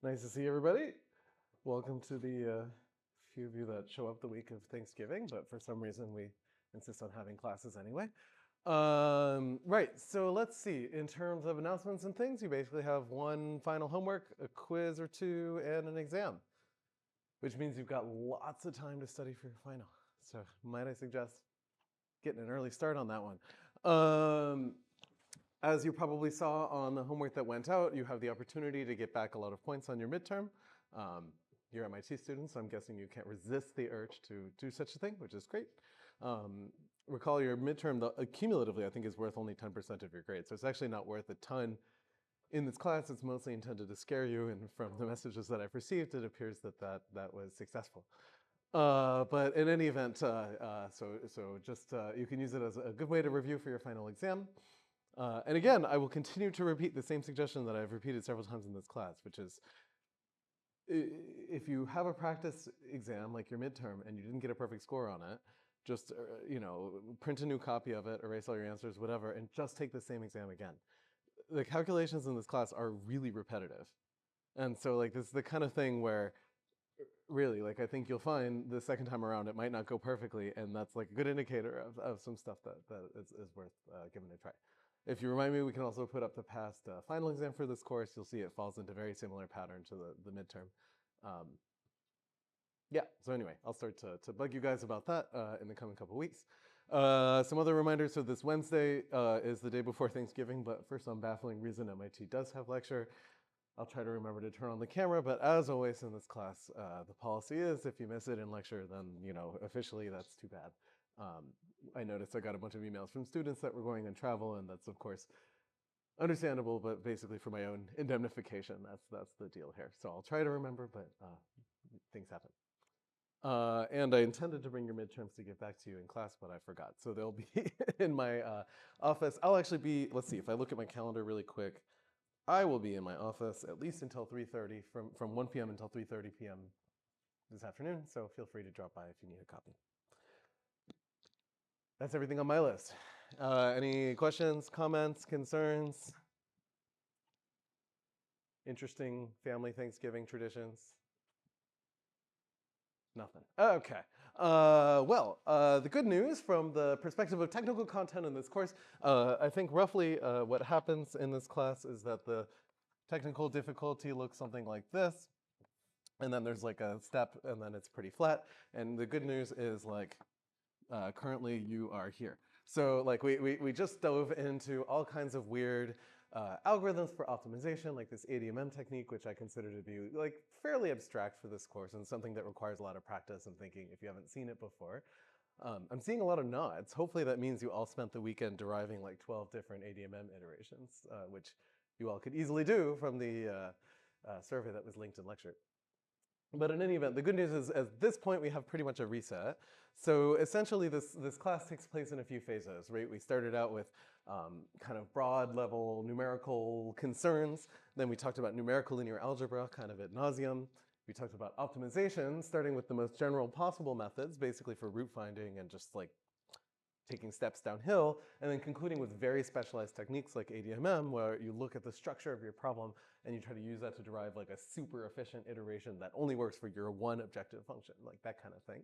Nice to see everybody. Welcome to the few of you that show up the week of Thanksgiving, but for some reason we insist on having classes anyway. Right, so let's see. In terms of announcements and things, you basically have one final homework, a quiz or two, and an exam, which means you've got lots of time to study for your final. So might I suggest getting an early start on that one. As you probably saw on the homework that went out, you have the opportunity to get back a lot of points on your midterm. You're MIT students, so I'm guessing you can't resist the urge to do such a thing, which is great. Recall your midterm, cumulatively, I think is worth only 10% of your grade. So it's actually not worth a ton in this class. It's mostly intended to scare you, and from the messages that I've received, it appears that was successful. But in any event, you can use it as a good way to review for your final exam. And again, I will continue to repeat the same suggestion that I've repeated several times in this class, which is if you have a practice exam like your midterm and you didn't get a perfect score on it, just print a new copy of it, erase all your answers, whatever, and just take the same exam again. The calculations in this class are really repetitive. And so this is the kind of thing where really, I think you'll find the second time around it might not go perfectly, and that's a good indicator of some stuff that is worth giving a try. If you remind me, we can also put up the past final exam for this course. You'll see it falls into a very similar pattern to the midterm. Yeah, so anyway, I'll start to bug you guys about that in the coming couple weeks. Some other reminders. So this Wednesday is the day before Thanksgiving, but for some baffling reason, MIT does have lecture. I'll try to remember to turn on the camera, but as always in this class, the policy is if you miss it in lecture, then officially that's too bad. I noticed I got a bunch of emails from students that were going on travel, and that's of course understandable, but basically for my own indemnification, that's the deal here. So I'll try to remember, but things happen. And I intended to bring your midterms to get back to you in class, but I forgot. So they'll be in my office. I'll actually be, let's see, if I look at my calendar really quick, I will be in my office at least until 3:30, from 1 p.m. until 3:30 p.m. this afternoon, so feel free to drop by if you need a copy. That's everything on my list. Any questions, comments, concerns? Interesting family Thanksgiving traditions? Nothing. Okay. The good news from the perspective of technical content in this course, I think roughly what happens in this class is that the technical difficulty looks something like this. And then there's a step, and then it's pretty flat. And the good news is currently you are here. So we just dove into all kinds of weird algorithms for optimization, like this ADMM technique, which I consider to be fairly abstract for this course and something that requires a lot of practice and thinking if you haven't seen it before. I'm seeing a lot of nods. Hopefully that means you all spent the weekend deriving 12 different ADMM iterations, which you all could easily do from the survey that was linked in lecture. But in any event, the good news is at this point we have pretty much a reset. So essentially this class takes place in a few phases, right? We started out with kind of broad level numerical concerns. Then we talked about numerical linear algebra kind of ad nauseum. We talked about optimization, starting with the most general possible methods, basically for root finding and just taking steps downhill, and then concluding with very specialized techniques like ADMM, where you look at the structure of your problem and you try to use that to derive a super efficient iteration that only works for your one objective function, that kind of thing.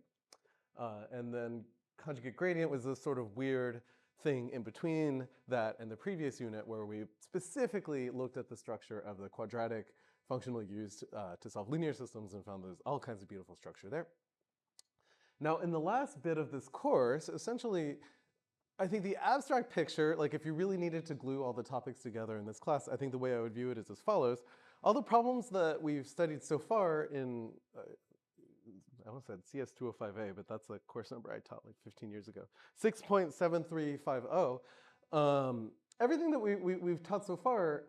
And then conjugate gradient was this sort of weird thing in between that and the previous unit, where we specifically looked at the structure of the quadratic function we used to solve linear systems and found there's all kinds of beautiful structure there. Now, in the last bit of this course, essentially, I think the abstract picture, if you really needed to glue all the topics together in this class, I think the way I would view it is as follows. All the problems that we've studied so far in, I almost said CS205A, but that's a course number I taught 15 years ago, 6.7350. Everything that we've taught so far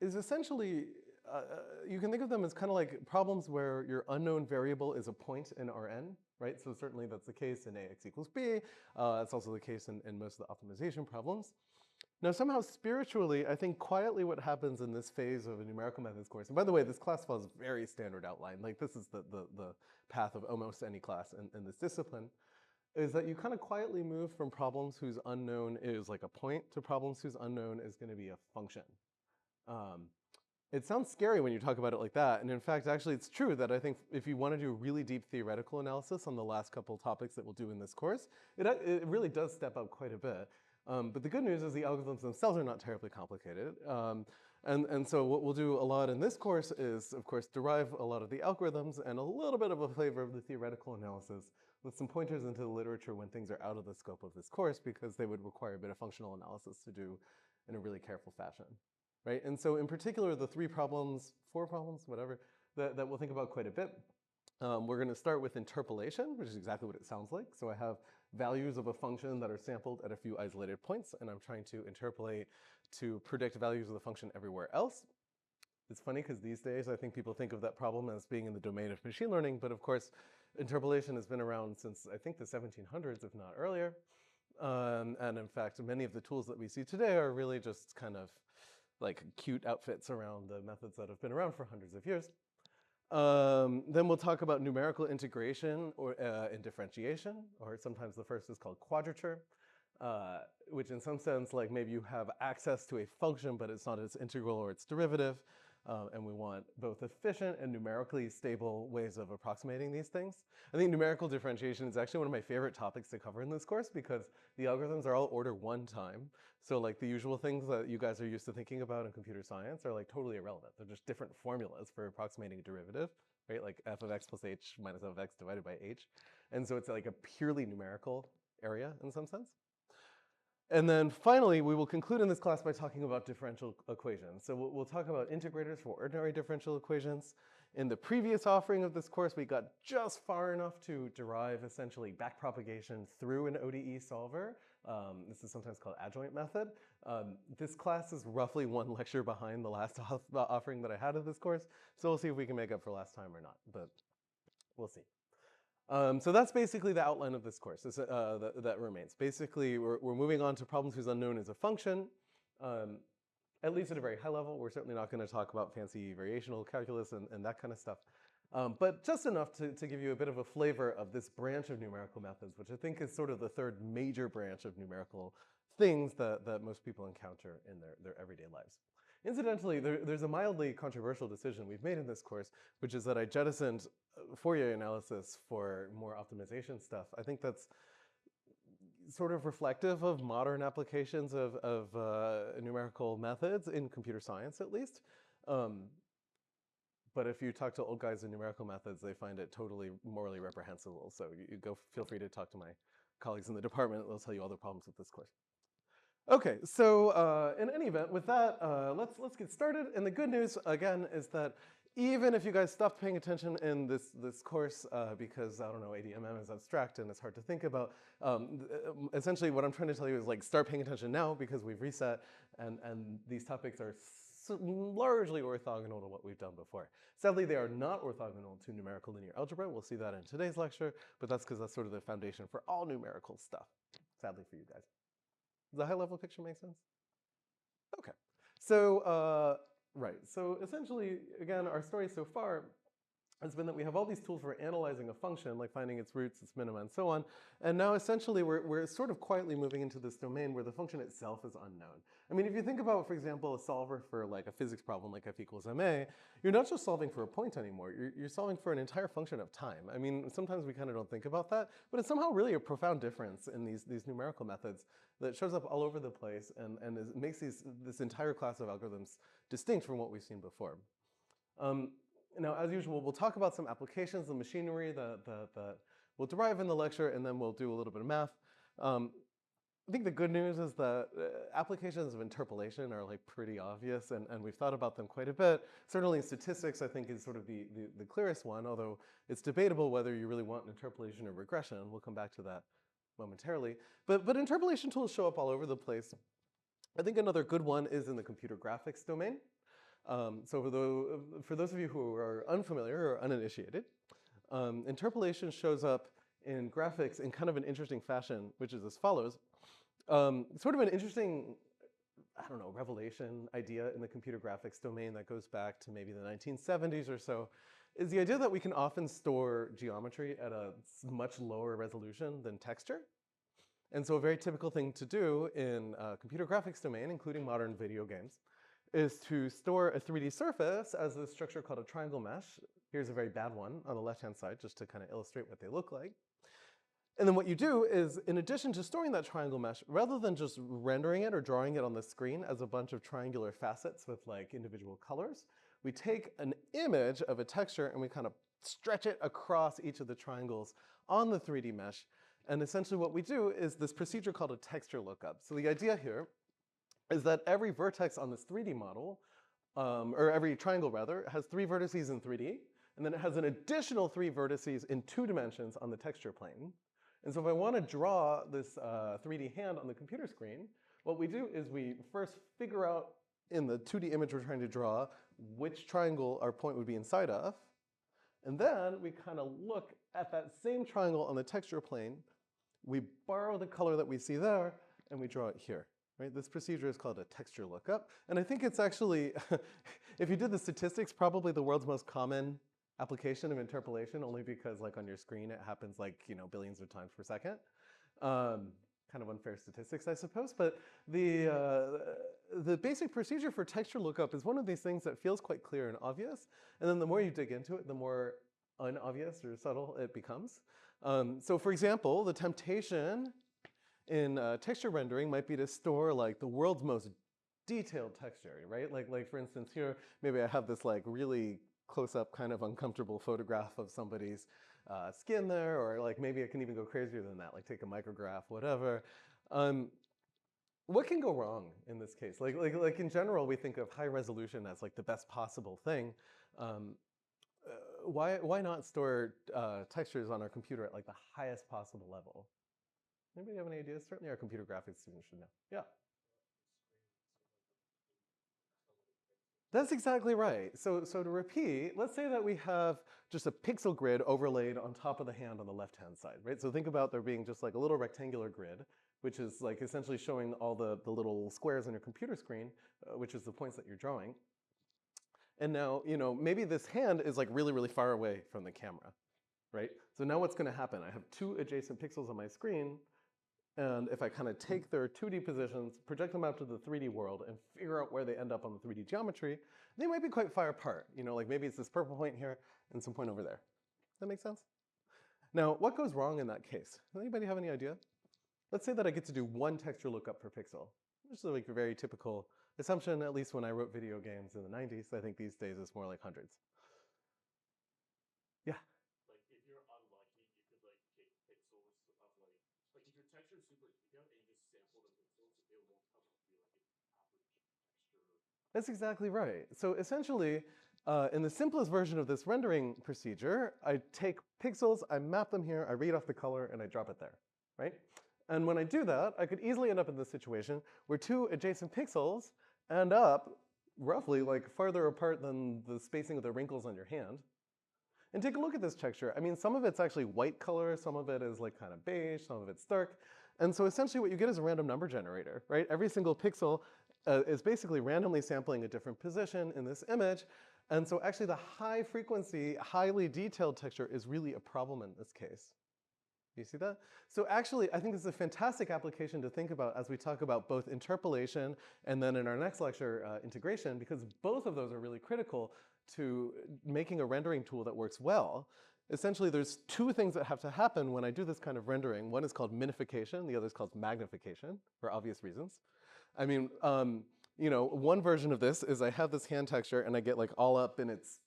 is essentially, you can think of them as kind of problems where your unknown variable is a point in Rn, right? So certainly that's the case in AX equals B. That's also the case in most of the optimization problems. Now somehow spiritually, I think quietly what happens in this phase of a numerical methods course, and by the way, this class follows very standard outline, this is the path of almost any class in this discipline, is that you kind of quietly move from problems whose unknown is a point to problems whose unknown is going to be a function. It sounds scary when you talk about it like that, and in fact, actually, it's true that I think if you want to do really deep theoretical analysis on the last couple topics that we'll do in this course, it really does step up quite a bit. But the good news is the algorithms themselves are not terribly complicated. And so what we'll do a lot in this course is, of course, derive a lot of the algorithms and a little bit of a flavor of the theoretical analysis with some pointers into the literature when things are out of the scope of this course, because they would require a bit of functional analysis to do in a really careful fashion. Right? And so in particular, the 4 problems, whatever, that we'll think about quite a bit. We're going to start with interpolation, which is exactly what it sounds like. So I have values of a function that are sampled at a few isolated points, and I'm trying to interpolate to predict values of the function everywhere else. It's funny because these days I think people think of that problem as being in the domain of machine learning, but of course interpolation has been around since I think the 1700s, if not earlier. And in fact, many of the tools that we see today are really just kind of like cute outfits around the methods that have been around for hundreds of years. Then we'll talk about numerical integration or and differentiation, or sometimes the first is called quadrature, which in some sense, like maybe you have access to a function, but it's not its integral or its derivative. And we want both efficient and numerically stable ways of approximating these things. I think numerical differentiation is actually one of my favorite topics to cover in this course because the algorithms are all order 1 time. So like the usual things that you guys are used to thinking about in computer science are like totally irrelevant. They're just different formulas for approximating a derivative, right? Like f of x plus h minus f of x divided by h. And so it's like a purely numerical area in some sense. And then finally, we will conclude in this class by talking about differential equations. So we'll talk about integrators for ordinary differential equations. In the previous offering of this course, we got just far enough to derive essentially backpropagation through an ODE solver. This is sometimes called adjoint method. This class is roughly 1 lecture behind the last offering that I had of this course. So we'll see if we can make up for last time or not, but we'll see. So that's basically the outline of this course that remains. Basically, we're moving on to problems whose unknown is a function, at least at a very high level. We're certainly not going to talk about fancy variational calculus and that kind of stuff. But just enough to give you a bit of a flavor of this branch of numerical methods, which I think is sort of the 3rd major branch of numerical things that most people encounter in their everyday lives. Incidentally, there's a mildly controversial decision we've made in this course, which is that I jettisoned Fourier analysis for more optimization stuff. I think that's sort of reflective of modern applications of numerical methods in computer science, at least. But if you talk to old guys in numerical methods, they find it totally morally reprehensible. So you feel free to talk to my colleagues in the department. They'll tell you all the problems with this course. Okay, so in any event, with that, let's get started. And the good news, again, is that even if you guys stopped paying attention in this course because, I don't know, ADMM is abstract and it's hard to think about, essentially what I'm trying to tell you is like start paying attention now because we've reset and these topics are largely orthogonal to what we've done before. Sadly, they are not orthogonal to numerical linear algebra. We'll see that in today's lecture, but that's because that's sort of the foundation for all numerical stuff, sadly for you guys. Does the high-level picture make sense? Okay. So, right. So essentially, again, our story so far has been that we have all these tools for analyzing a function, like finding its roots, its minima, and so on. And now, essentially, we're sort of quietly moving into this domain where the function itself is unknown. I mean, if you think about, for example, a solver for like a physics problem like f equals ma, you're not just solving for a point anymore. You're solving for an entire function of time. I mean, sometimes we kind of don't think about that, but it's somehow really a profound difference in these numerical methods that shows up all over the place and makes this entire class of algorithms distinct from what we've seen before. Now, as usual, we'll talk about some applications of machinery that we'll derive in the lecture, and then we'll do a little bit of math. I think the good news is that applications of interpolation are like pretty obvious, and we've thought about them quite a bit. Certainly statistics, I think, is sort of the clearest one, although it's debatable whether you really want an interpolation or regression. We'll come back to that momentarily. But interpolation tools show up all over the place. I think another good one is in the computer graphics domain. So for those of you who are unfamiliar or uninitiated, interpolation shows up in graphics in kind of an interesting fashion, which is as follows. Sort of an interesting, I don't know, revelation idea in the computer graphics domain that goes back to maybe the 1970s or so, is the idea that we can often store geometry at a much lower resolution than texture. And so a very typical thing to do in computer graphics domain, including modern video games, is to store a 3D surface as a structure called a triangle mesh. Here's a very bad one on the left-hand side, just to kind of illustrate what they look like. And then what you do is, in addition to storing that triangle mesh, rather than just rendering it or drawing it on the screen as a bunch of triangular facets with like individual colors, we take an image of a texture and we kind of stretch it across each of the triangles on the 3D mesh. And essentially what we do is this procedure called a texture lookup. So the idea here is that every vertex on this 3D model, or every triangle rather, has 3 vertices in 3D, and then it has an additional 3 vertices in 2 dimensions on the texture plane. And so if I want to draw this 3D hand on the computer screen, what we do is we first figure out in the 2D image we're trying to draw which triangle our point would be inside of. And then we kind of look at that same triangle on the texture plane. We borrow the color that we see there, and we draw it here. Right? This procedure is called a texture lookup. And I think it's actually, if you did the statistics, probably the world's most common application of interpolation, only because like on your screen it happens like, you know, billions of times per second. Kind of unfair statistics, I suppose. But the basic procedure for texture lookup is one of these things that feels quite clear and obvious. And then the more you dig into it, the more unobvious or subtle it becomes. So for example, the temptation in texture rendering might be to store like the world's most detailed texture, right? Like for instance here, maybe I have this like really close-up kind of uncomfortable photograph of somebody's skin there, or like maybe I can even go crazier than that, like take a micrograph, whatever. What can go wrong in this case? Like in general, we think of high resolution as like the best possible thing. Why not store textures on our computer at like the highest possible level? Anybody have any ideas? Certainly our computer graphics students should know. Yeah. That's exactly right. So to repeat, let's say that we have just a pixel grid overlaid on top of the hand on the left-hand side, right? So think about there being just like a little rectangular grid, which is like essentially showing all the little squares on your computer screen, which is the points that you're drawing. And now, you know, maybe this hand is like really, really far away from the camera, right? So now what's going to happen? I have 2 adjacent pixels on my screen. And if I kind of take their 2D positions, project them out to the 3D world, and figure out where they end up on the 3D geometry, they might be quite far apart. You know, like maybe it's this purple point here and some point over there. That make sense? Now, what goes wrong in that case? Does anybody have any idea? Let's say that I get to do 1 texture lookup per pixel, which is like a very typical assumption, at least when I wrote video games in the 90s. I think these days it's more like hundreds. Yeah. Like if you're unlucky, you could like take pixels of like if your texture is super detailed and you just sample the pixels, it won't come up to be like an average texture. That's exactly right. So essentially, in the simplest version of this rendering procedure, I take pixels, I map them here, I read off the color, and I drop it there, right? And when I do that, I could easily end up in this situation where 2 adjacent pixels end up roughly like farther apart than the spacing of the wrinkles on your hand. And take a look at this texture. I mean, some of it's actually white color, some of it is like kind of beige, some of it's dark. And so essentially what you get is a random number generator, right? Every single pixel is basically randomly sampling a different position in this image. And so actually the high frequency, highly detailed texture is really a problem in this case. You see that? So actually, I think this is a fantastic application to think about as we talk about both interpolation and then in our next lecture, integration, because both of those are really critical to making a rendering tool that works well. Essentially, there's 2 things that have to happen when I do this kind of rendering. One is called minification, the other is called magnification, for obvious reasons. I mean, you know, one version of this is I have this hand texture and I get like all up in its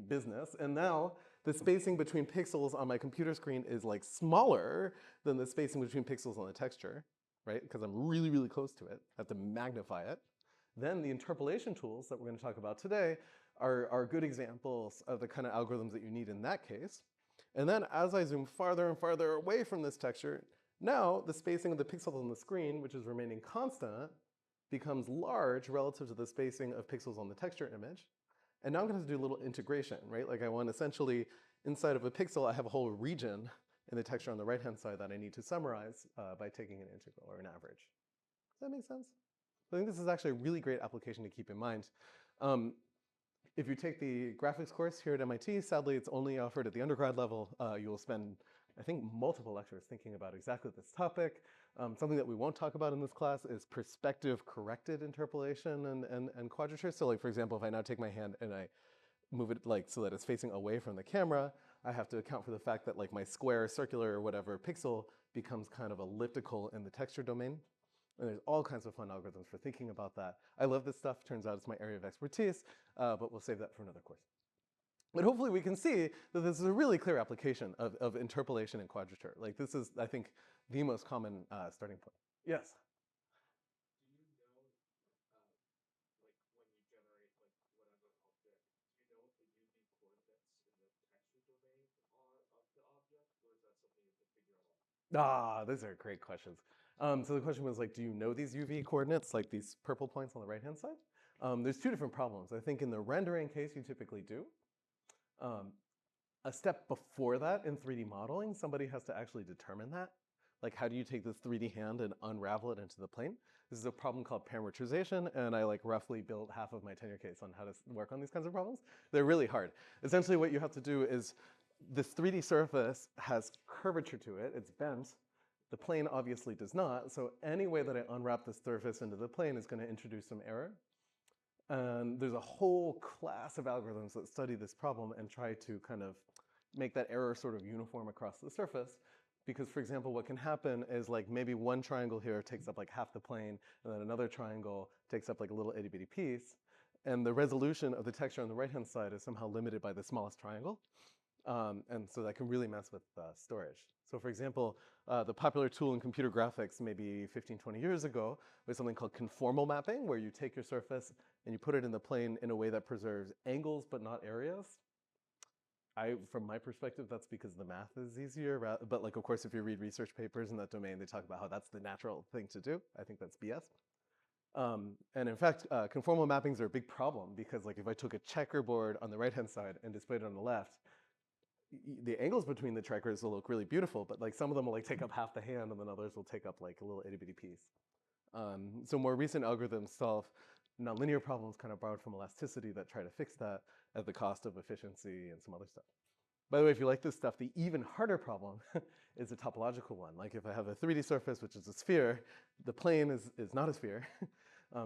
business, and now the spacing between pixels on my computer screen is like smaller than the spacing between pixels on the texture, right? Because I'm really, really close to it. I have to magnify it. Then the interpolation tools that we're going to talk about today are good examples of the kind of algorithms that you need in that case. And then as I zoom farther and farther away from this texture, now the spacing of the pixels on the screen, which is remaining constant, becomes large relative to the spacing of pixels on the texture image. And now I'm going to do a little integration, right? Like I want essentially, inside of a pixel, I have a whole region in the texture on the right-hand side that I need to summarize by taking an integral or an average. Does that make sense? I think this is actually a really great application to keep in mind. If you take the graphics course here at MIT, sadly it's only offered at the undergrad level. You will spend I think, multiple lectures thinking about exactly this topic. Something that we won't talk about in this class is perspective-corrected interpolation and quadrature. So like, for example, if I now take my hand and I move it like so that it's facing away from the camera, I have to account for the fact that like my square, circular, or whatever pixel becomes kind of elliptical in the texture domain. And there's all kinds of fun algorithms for thinking about that. I love this stuff. Turns out it's my area of expertise, but we'll save that for another course. But hopefully we can see that this is a really clear application of interpolation and quadrature. Like this is, I think, the most common starting point. Yes? Do you know, like when you generate like whatever object, do you know if the UV coordinates in the texture domain are of the object, or is that something you have to figure out? Ah, those are great questions. So the question was like, do you know these UV coordinates, like these purple points on the right-hand side? There's two different problems. I think in the rendering case, you typically do. A step before that in 3D modeling, somebody has to actually determine that. Like, how do you take this 3D hand and unravel it into the plane? This is a problem called parametrization, and I like roughly built half of my tenure case on how to work on these kinds of problems. They're really hard. Essentially, what you have to do is this 3D surface has curvature to it. It's bent. The plane obviously does not. So any way that I unwrap this surface into the plane is going to introduce some error. And there's a whole class of algorithms that study this problem and try to kind of make that error sort of uniform across the surface. Because, for example, what can happen is like maybe one triangle here takes up like half the plane, and then another triangle takes up like a little itty bitty piece. And the resolution of the texture on the right-hand side is somehow limited by the smallest triangle. And so that can really mess with storage. So for example, the popular tool in computer graphics maybe 15, 20 years ago was something called conformal mapping, where you take your surface and you put it in the plane in a way that preserves angles but not areas. From my perspective, that's because the math is easier. But like, of course, if you read research papers in that domain, they talk about how that's the natural thing to do. I think that's BS. And in fact, conformal mappings are a big problem because like if I took a checkerboard on the right-hand side and displayed it on the left, the angles between the checkers will look really beautiful, but like some of them will like take up half the hand and then others will take up like a little itty bitty piece. So more recent algorithms solve nonlinear problems kind of borrowed from elasticity that try to fix that at the cost of efficiency and some other stuff. By the way, if you like this stuff, the even harder problem is a topological one. Like if I have a 3D surface, which is a sphere, the plane is not a sphere.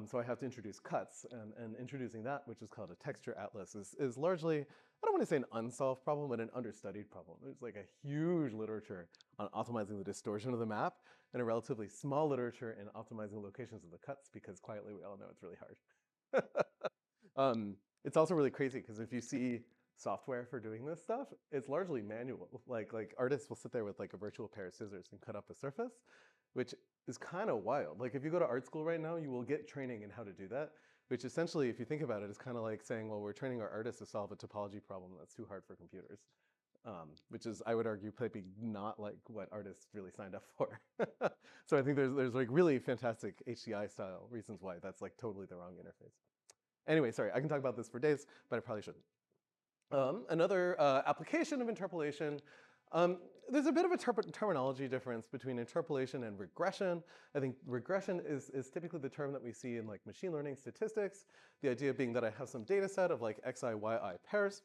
So I have to introduce cuts, and introducing that, which is called a texture atlas, is largely, I don't want to say an unsolved problem, but an understudied problem. There's like a huge literature on optimizing the distortion of the map, and a relatively small literature in optimizing locations of the cuts, because quietly we all know it's really hard. It's also really crazy, because if you see software for doing this stuff, it's largely manual. Like artists will sit there with like a virtual pair of scissors and cut up a surface, which is kind of wild. Like if you go to art school right now, you will get training in how to do that, which essentially, if you think about it, is kind of like saying, well, we're training our artists to solve a topology problem that's too hard for computers, which is, I would argue, maybe not like what artists really signed up for. So I think there's like really fantastic HCI style reasons why that's like totally the wrong interface. Anyway, sorry, I can talk about this for days, but I probably shouldn't. Another application of interpolation, there's a bit of a terminology difference between interpolation and regression. I think regression is typically the term that we see in like machine learning statistics. The idea being that I have some data set of like xi, yi pairs.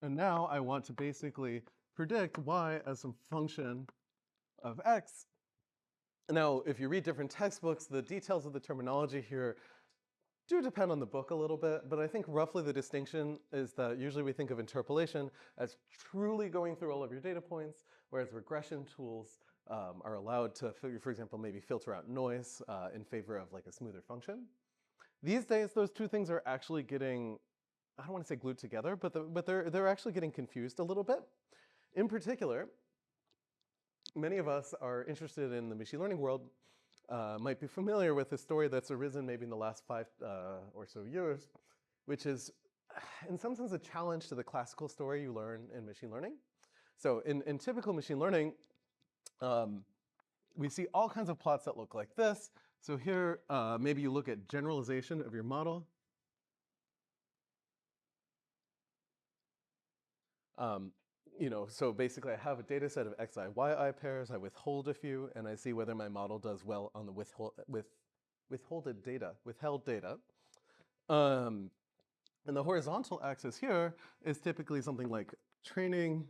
And now I want to basically predict y as some function of x. Now, if you read different textbooks, the details of the terminology here do depend on the book a little bit, but I think roughly the distinction is that usually we think of interpolation as truly going through all of your data points, whereas regression tools are allowed to, for example, maybe filter out noise in favor of like a smoother function. These days, those two things are actually getting, I don't want to say glued together, but they're actually getting confused a little bit. In particular, many of us are interested in the machine learning world, might be familiar with a story that's arisen maybe in the last 5 or so years, which is in some sense a challenge to the classical story you learn in machine learning. So in typical machine learning, we see all kinds of plots that look like this. So here, maybe you look at generalization of your model. So basically I have a data set of xi, yi pairs, I withhold a few, and I see whether my model does well on the withheld data. And the horizontal axis here is typically something like training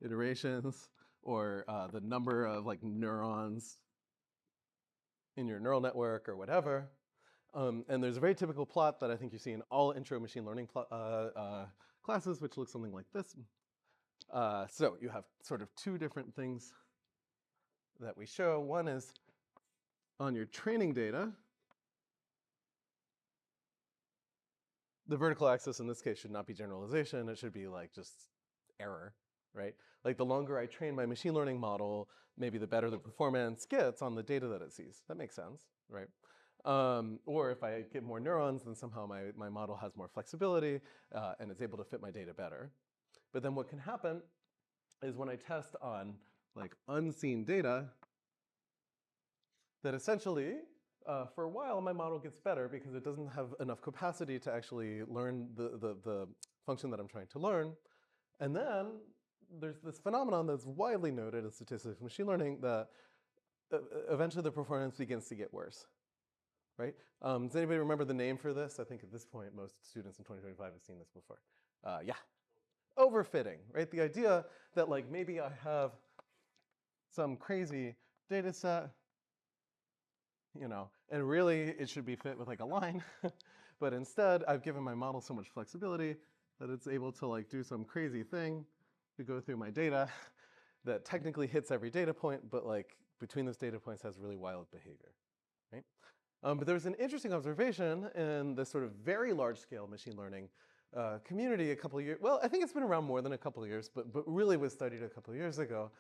iterations, or the number of like neurons in your neural network or whatever. And there's a very typical plot that I think you see in all intro machine learning classes, which looks something like this. So you have sort of two different things that we show. One is on your training data. The vertical axis in this case should not be generalization. It should be like just error, right? Like the longer I train my machine learning model, maybe the better the performance gets on the data that it sees. That makes sense, right? Or if I get more neurons, then somehow my model has more flexibility and is able to fit my data better. But then what can happen is when I test on like unseen data, that essentially for a while my model gets better because it doesn't have enough capacity to actually learn the function that I'm trying to learn. And then there's this phenomenon that's widely noted in statistics machine learning that eventually the performance begins to get worse, right? Does anybody remember the name for this? I think at this point most students in 2025 have seen this before. Yeah, overfitting, right? The idea that like maybe I have some crazy data set, you know, and really it should be fit with like a line, but instead I've given my model so much flexibility that it's able to like do some crazy thing to go through my data that technically hits every data point, but like between those data points has really wild behavior, right? But there was an interesting observation in this sort of very large scale machine learning community a couple of years, well, I think it's been around more than a couple of years, but really was studied a couple of years ago,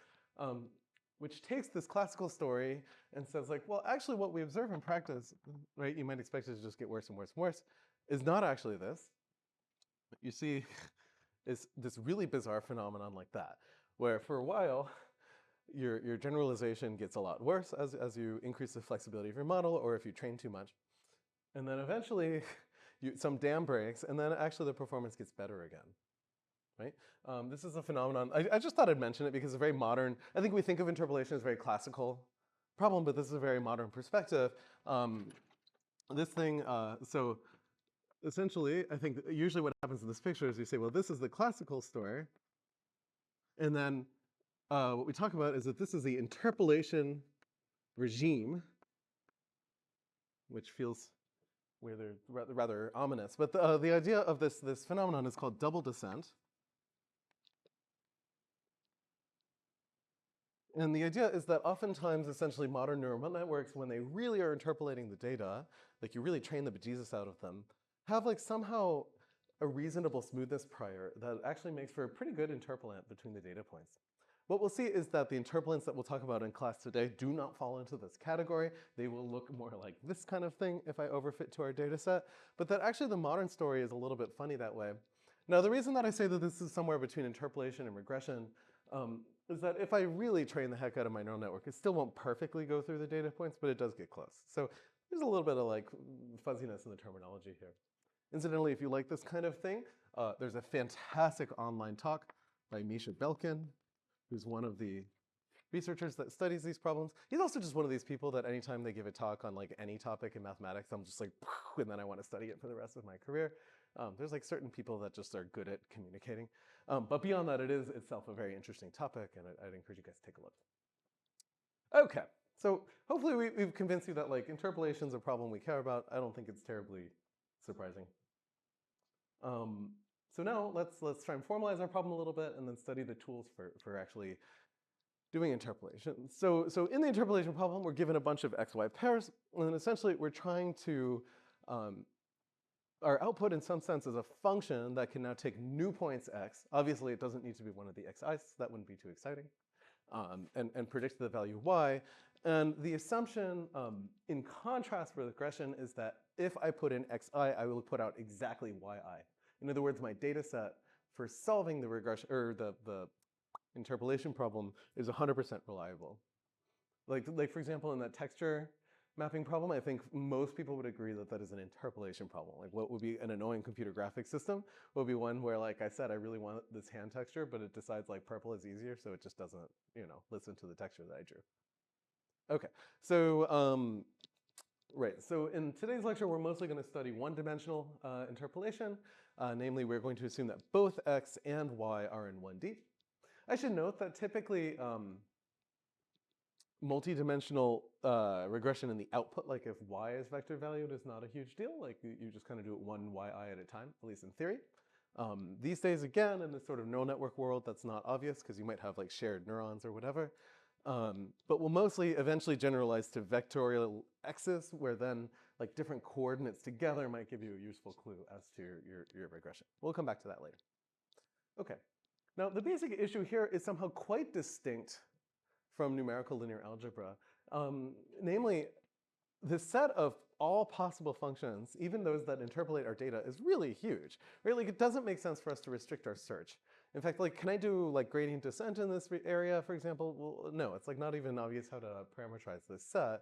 which takes this classical story and says like, well, actually what we observe in practice, right, you might expect it to just get worse and worse and worse, is not actually this. What you see is this really bizarre phenomenon like that, where for a while, your generalization gets a lot worse as you increase the flexibility of your model or if you train too much. And then eventually, some dam breaks, and then actually the performance gets better again, right? This is a phenomenon. I just thought I'd mention it because it's very modern. I think we think of interpolation as a very classical problem, but this is a very modern perspective. This thing, so essentially, I think usually what happens in this picture is you say, well, this is the classical story. And then what we talk about is that this is the interpolation regime, which feels rather ominous. But the idea of this phenomenon is called double descent. And the idea is that oftentimes, essentially, modern neural networks, when they really are interpolating the data, like you really train the bejesus out of them, have like somehow a reasonable smoothness prior that actually makes for a pretty good interpolant between the data points. What we'll see is that the interpolants that we'll talk about in class today do not fall into this category. They will look more like this kind of thing if I overfit to our data set, but that actually the modern story is a little bit funny that way. Now, the reason that I say that this is somewhere between interpolation and regression is that if I really train the heck out of my neural network, it still won't perfectly go through the data points, but it does get close. So there's a little bit of like fuzziness in the terminology here. Incidentally, if you like this kind of thing, there's a fantastic online talk by Misha Belkin, who's one of the researchers that studies these problems. He's also just one of these people that anytime they give a talk on like any topic in mathematics, I'm just like, and then I want to study it for the rest of my career. There's like certain people that just are good at communicating. But beyond that, it is itself a very interesting topic, and I'd encourage you guys to take a look. Okay, so hopefully we've convinced you that like interpolation is a problem we care about. I don't think it's terribly surprising. So now let's try and formalize our problem a little bit and then study the tools for actually doing interpolation. So in the interpolation problem, we're given a bunch of xy pairs, and then essentially we're trying to, our output in some sense is a function that can now take new points x. Obviously, it doesn't need to be one of the xi's. That wouldn't be too exciting. And predict the value y. And the assumption, in contrast with regression, is that if I put in xi, I will put out exactly yi. In other words, my data set for solving the regression or the interpolation problem is 100% reliable. Like for example, in that texture mapping problem, I think most people would agree that that is an interpolation problem. Like what would be an annoying computer graphics system would be one where, like I said, I really want this hand texture, but it decides like purple is easier, so it just doesn't, you know, listen to the texture that I drew. Okay, so Right, so in today's lecture, we're mostly going to study one-dimensional interpolation. Namely, we're going to assume that both x and y are in 1D. I should note that typically multi-dimensional regression in the output, like if y is vector valued, is not a huge deal. Like you just kind of do it one yi at a time, at least in theory. These days, again, in this sort of neural network world, that's not obvious because you might have like shared neurons or whatever. But we'll mostly eventually generalize to vectorial x's, where then like different coordinates together might give you a useful clue as to your regression. We'll come back to that later. Okay. Now, the basic issue here is somehow quite distinct from numerical linear algebra. Namely, the set of all possible functions, even those that interpolate our data, is really huge. Right? Like, it doesn't make sense for us to restrict our search. In fact, like, can I do like gradient descent in this area, for example? Well, no, it's like not even obvious how to parameterize this set.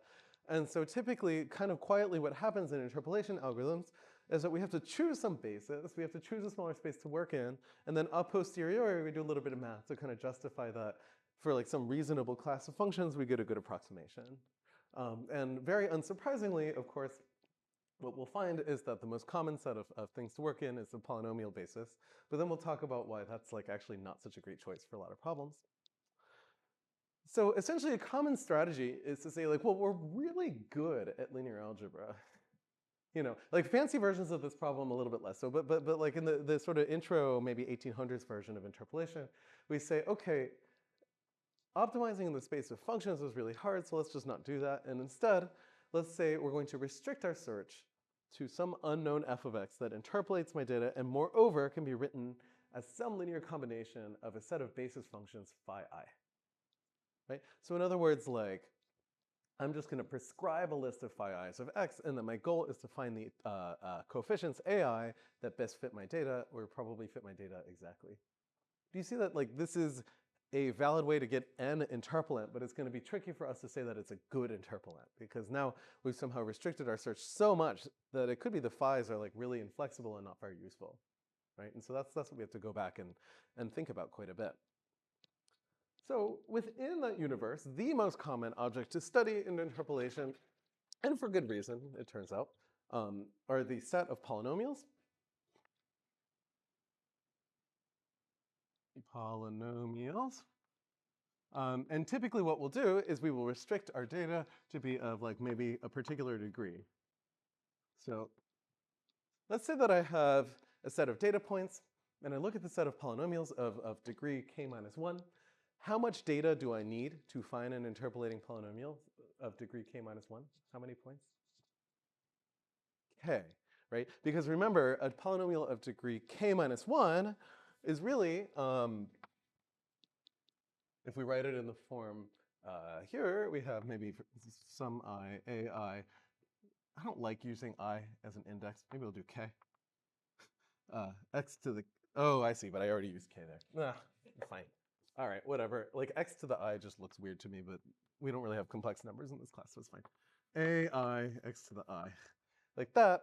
And so typically, kind of quietly, what happens in interpolation algorithms is that we have to choose some basis, we have to choose a smaller space to work in, and then a posteriori, we do a little bit of math to kind of justify that for like some reasonable class of functions, we get a good approximation. And very unsurprisingly, of course, what we'll find is that the most common set of things to work in is the polynomial basis. But then we'll talk about why that's like actually not such a great choice for a lot of problems. So essentially, a common strategy is to say, like, well, we're really good at linear algebra. You know, like fancy versions of this problem a little bit less so, but like in the sort of intro, maybe 1800s version of interpolation, we say, okay, optimizing in the space of functions is really hard, so let's just not do that. And instead, let's say we're going to restrict our search to some unknown f of x that interpolates my data and moreover can be written as some linear combination of a set of basis functions phi I. Right? So in other words, like, I'm just going to prescribe a list of phi i's of x, and then my goal is to find the coefficients ai that best fit my data, or probably fit my data exactly. Do you see that, like, this is a valid way to get n interpolant, but it's going to be tricky for us to say that it's a good interpolant, because now we've somehow restricted our search so much that it could be the phi's are like really inflexible and not very useful, right? And so that's what we have to go back and think about quite a bit. So within that universe, the most common object to study in interpolation, and for good reason, it turns out, are the set of polynomials. Polynomials. And typically what we'll do is we will restrict our data to be of like maybe a particular degree. So let's say that I have a set of data points, and I look at the set of polynomials of degree k minus 1. How much data do I need to find an interpolating polynomial of degree k minus 1? How many points? K, right? Because remember, a polynomial of degree k minus 1 is really, if we write it in the form here, we have maybe some I, ai. I don't like using I as an index. Maybe we'll do k. X to the, oh, I see, but I already used k there. Fine. All right, whatever. Like x to the I just looks weird to me, but we don't really have complex numbers in this class, so it's fine. ai x to the I, like that.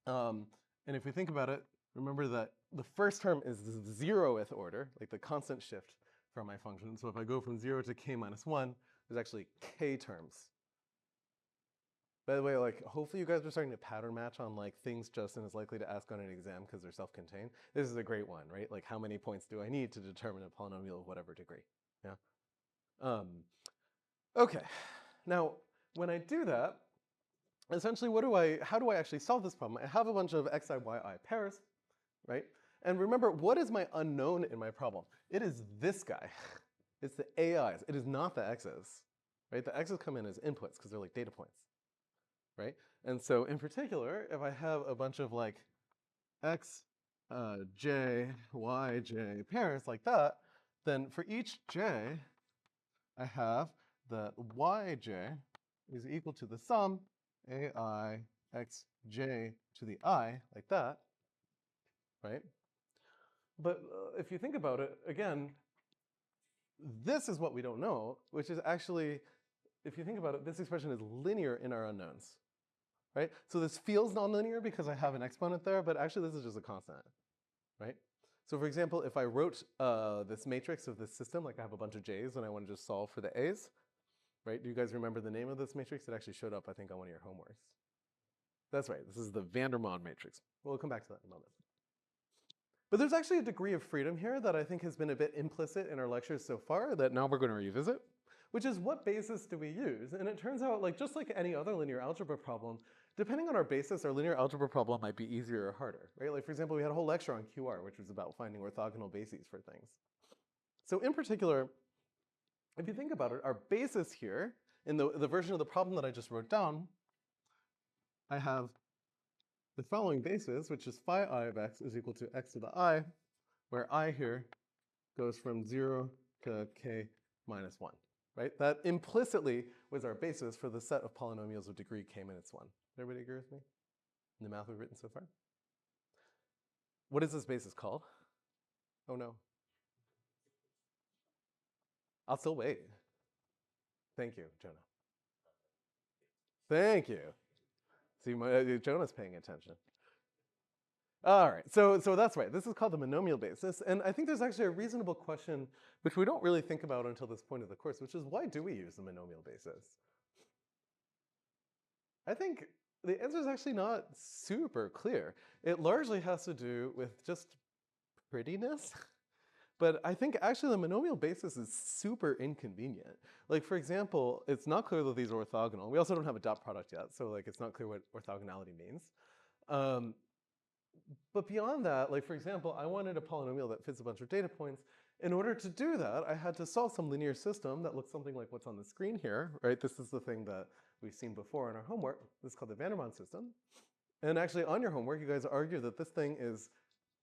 And if we think about it, remember that the first term is the 0th order, like the constant shift from my function. So if I go from 0 to k minus 1, there's actually k terms. By the way, like, hopefully you guys are starting to pattern match on like things Justin is likely to ask on an exam because they're self-contained. This is a great one, right? Like, how many points do I need to determine a polynomial of whatever degree? Yeah. Okay. Now, when I do that, essentially, how do I actually solve this problem? I have a bunch of xi, yi pairs, right? And remember, what is my unknown in my problem? It is this guy. It's the ai's. It is not the x's, right? The x's come in as inputs because they're like data points, right? And so in particular, if I have a bunch of like x, j, y, j pairs like that, then for each j, I have that yj is equal to the sum ai x j to the I, like that, right? But if you think about it, again, this is what we don't know, which is actually, if you think about it, this expression is linear in our unknowns, right? So this feels nonlinear because I have an exponent there, but actually this is just a constant, right? So for example, if I wrote this matrix of this system, like I have a bunch of j's and I want to just solve for the a's, right? Do you guys remember the name of this matrix? It actually showed up, I think, on one of your homeworks. That's right. This is the van der Waals matrix. We'll come back to that in a moment. But there's actually a degree of freedom here that I think has been a bit implicit in our lectures so far that now we're going to revisit, which is what basis do we use? And it turns out, like just like any other linear algebra problem, depending on our basis, our linear algebra problem might be easier or harder, right? Like for example, we had a whole lecture on QR, which was about finding orthogonal bases for things. So in particular, if you think about it, our basis here, in the version of the problem that I just wrote down, I have the following basis, which is phi I of x is equal to x to the I, where I here goes from 0 to k minus 1, right? That implicitly was our basis for the set of polynomials of degree k minus 1. Everybody agree with me? In the math we've written so far? What is this basis called? Oh no. I'll still wait. Thank you, Jonah. Thank you. See, Jonah's paying attention. All right, so that's right. This is called the monomial basis. And I think there's actually a reasonable question, which we don't really think about until this point of the course, which is why do we use the monomial basis? I think the answer is actually not super clear. It largely has to do with just prettiness. But I think actually the monomial basis is super inconvenient. Like for example, it's not clear that these are orthogonal. We also don't have a dot product yet, so like it's not clear what orthogonality means. But beyond that, like for example, I wanted a polynomial that fits a bunch of data points. In order to do that, I had to solve some linear system that looks something like what's on the screen here, right? This is the thing that we've seen before in our homework. This is called the van der Waals system. And actually on your homework, you guys argue that this thing is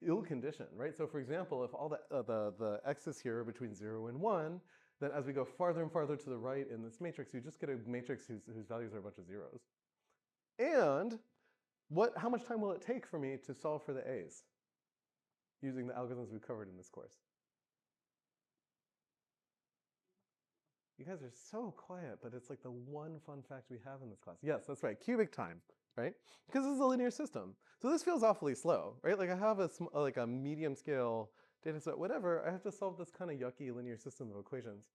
ill-conditioned, right? So for example, if all the x's here are between 0 and 1, then as we go farther and farther to the right in this matrix, you just get a matrix whose values are a bunch of zeros. And how much time will it take for me to solve for the a's using the algorithms we've covered in this course? You guys are so quiet, but it's like the one fun fact we have in this class. Yes, that's right, cubic time, right? Because this is a linear system. So this feels awfully slow, right? Like I have a medium scale data set, whatever, I have to solve this kind of yucky linear system of equations.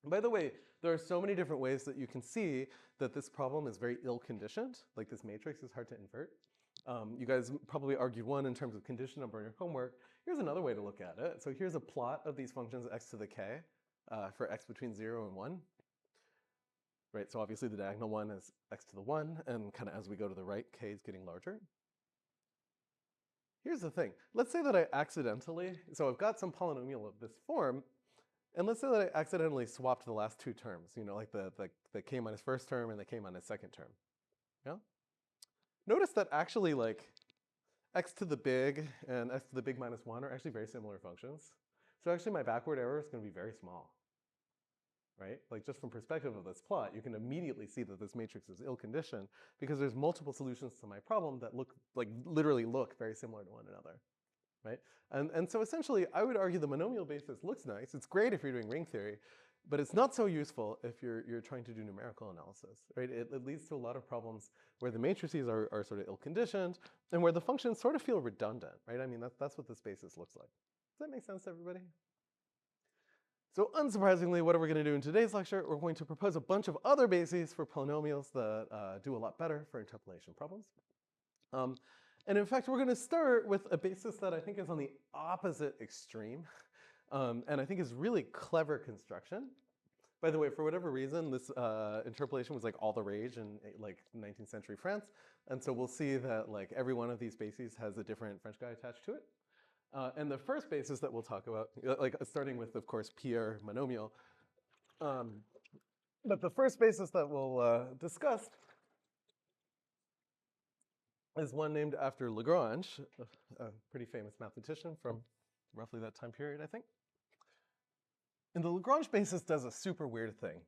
By the way, there are so many different ways that you can see that this problem is very ill-conditioned, like this matrix is hard to invert. You guys probably argued one in terms of condition number in your homework. Here's another way to look at it. So here's a plot of these functions x to the k for x between 0 and 1. Right, so obviously the diagonal one is x to the 1, and kind of as we go to the right, k is getting larger. Here's the thing. Let's say that I accidentally, so I've got some polynomial of this form, and let's say that I accidentally swapped the last two terms, you know, like the k minus first term and the k minus second term. Yeah? Notice that actually like x to the big and x to the big minus 1 are actually very similar functions. So actually my backward error is going to be very small. Right? Like just from perspective of this plot, you can immediately see that this matrix is ill-conditioned because there's multiple solutions to my problem that look like literally look very similar to one another. Right? And so essentially, I would argue the monomial basis looks nice. It's great if you're doing ring theory, but it's not so useful if you're trying to do numerical analysis. Right? It leads to a lot of problems where the matrices are sort of ill-conditioned and where the functions sort of feel redundant. Right? I mean, that's what this basis looks like. Does that make sense to everybody? So unsurprisingly, what are we going to do in today's lecture? We're going to propose a bunch of other bases for polynomials that do a lot better for interpolation problems. And in fact, we're going to start with a basis that I think is on the opposite extreme, and I think is really clever construction. By the way, for whatever reason, this interpolation was like all the rage in like 19th century France, and so we'll see that like every one of these bases has a different French guy attached to it. And the first basis that we'll talk about, like starting with, of course, Pierre monomial. But the first basis that we'll discuss is one named after Lagrange, a pretty famous mathematician from roughly that time period, I think. And the Lagrange basis does a super weird thing.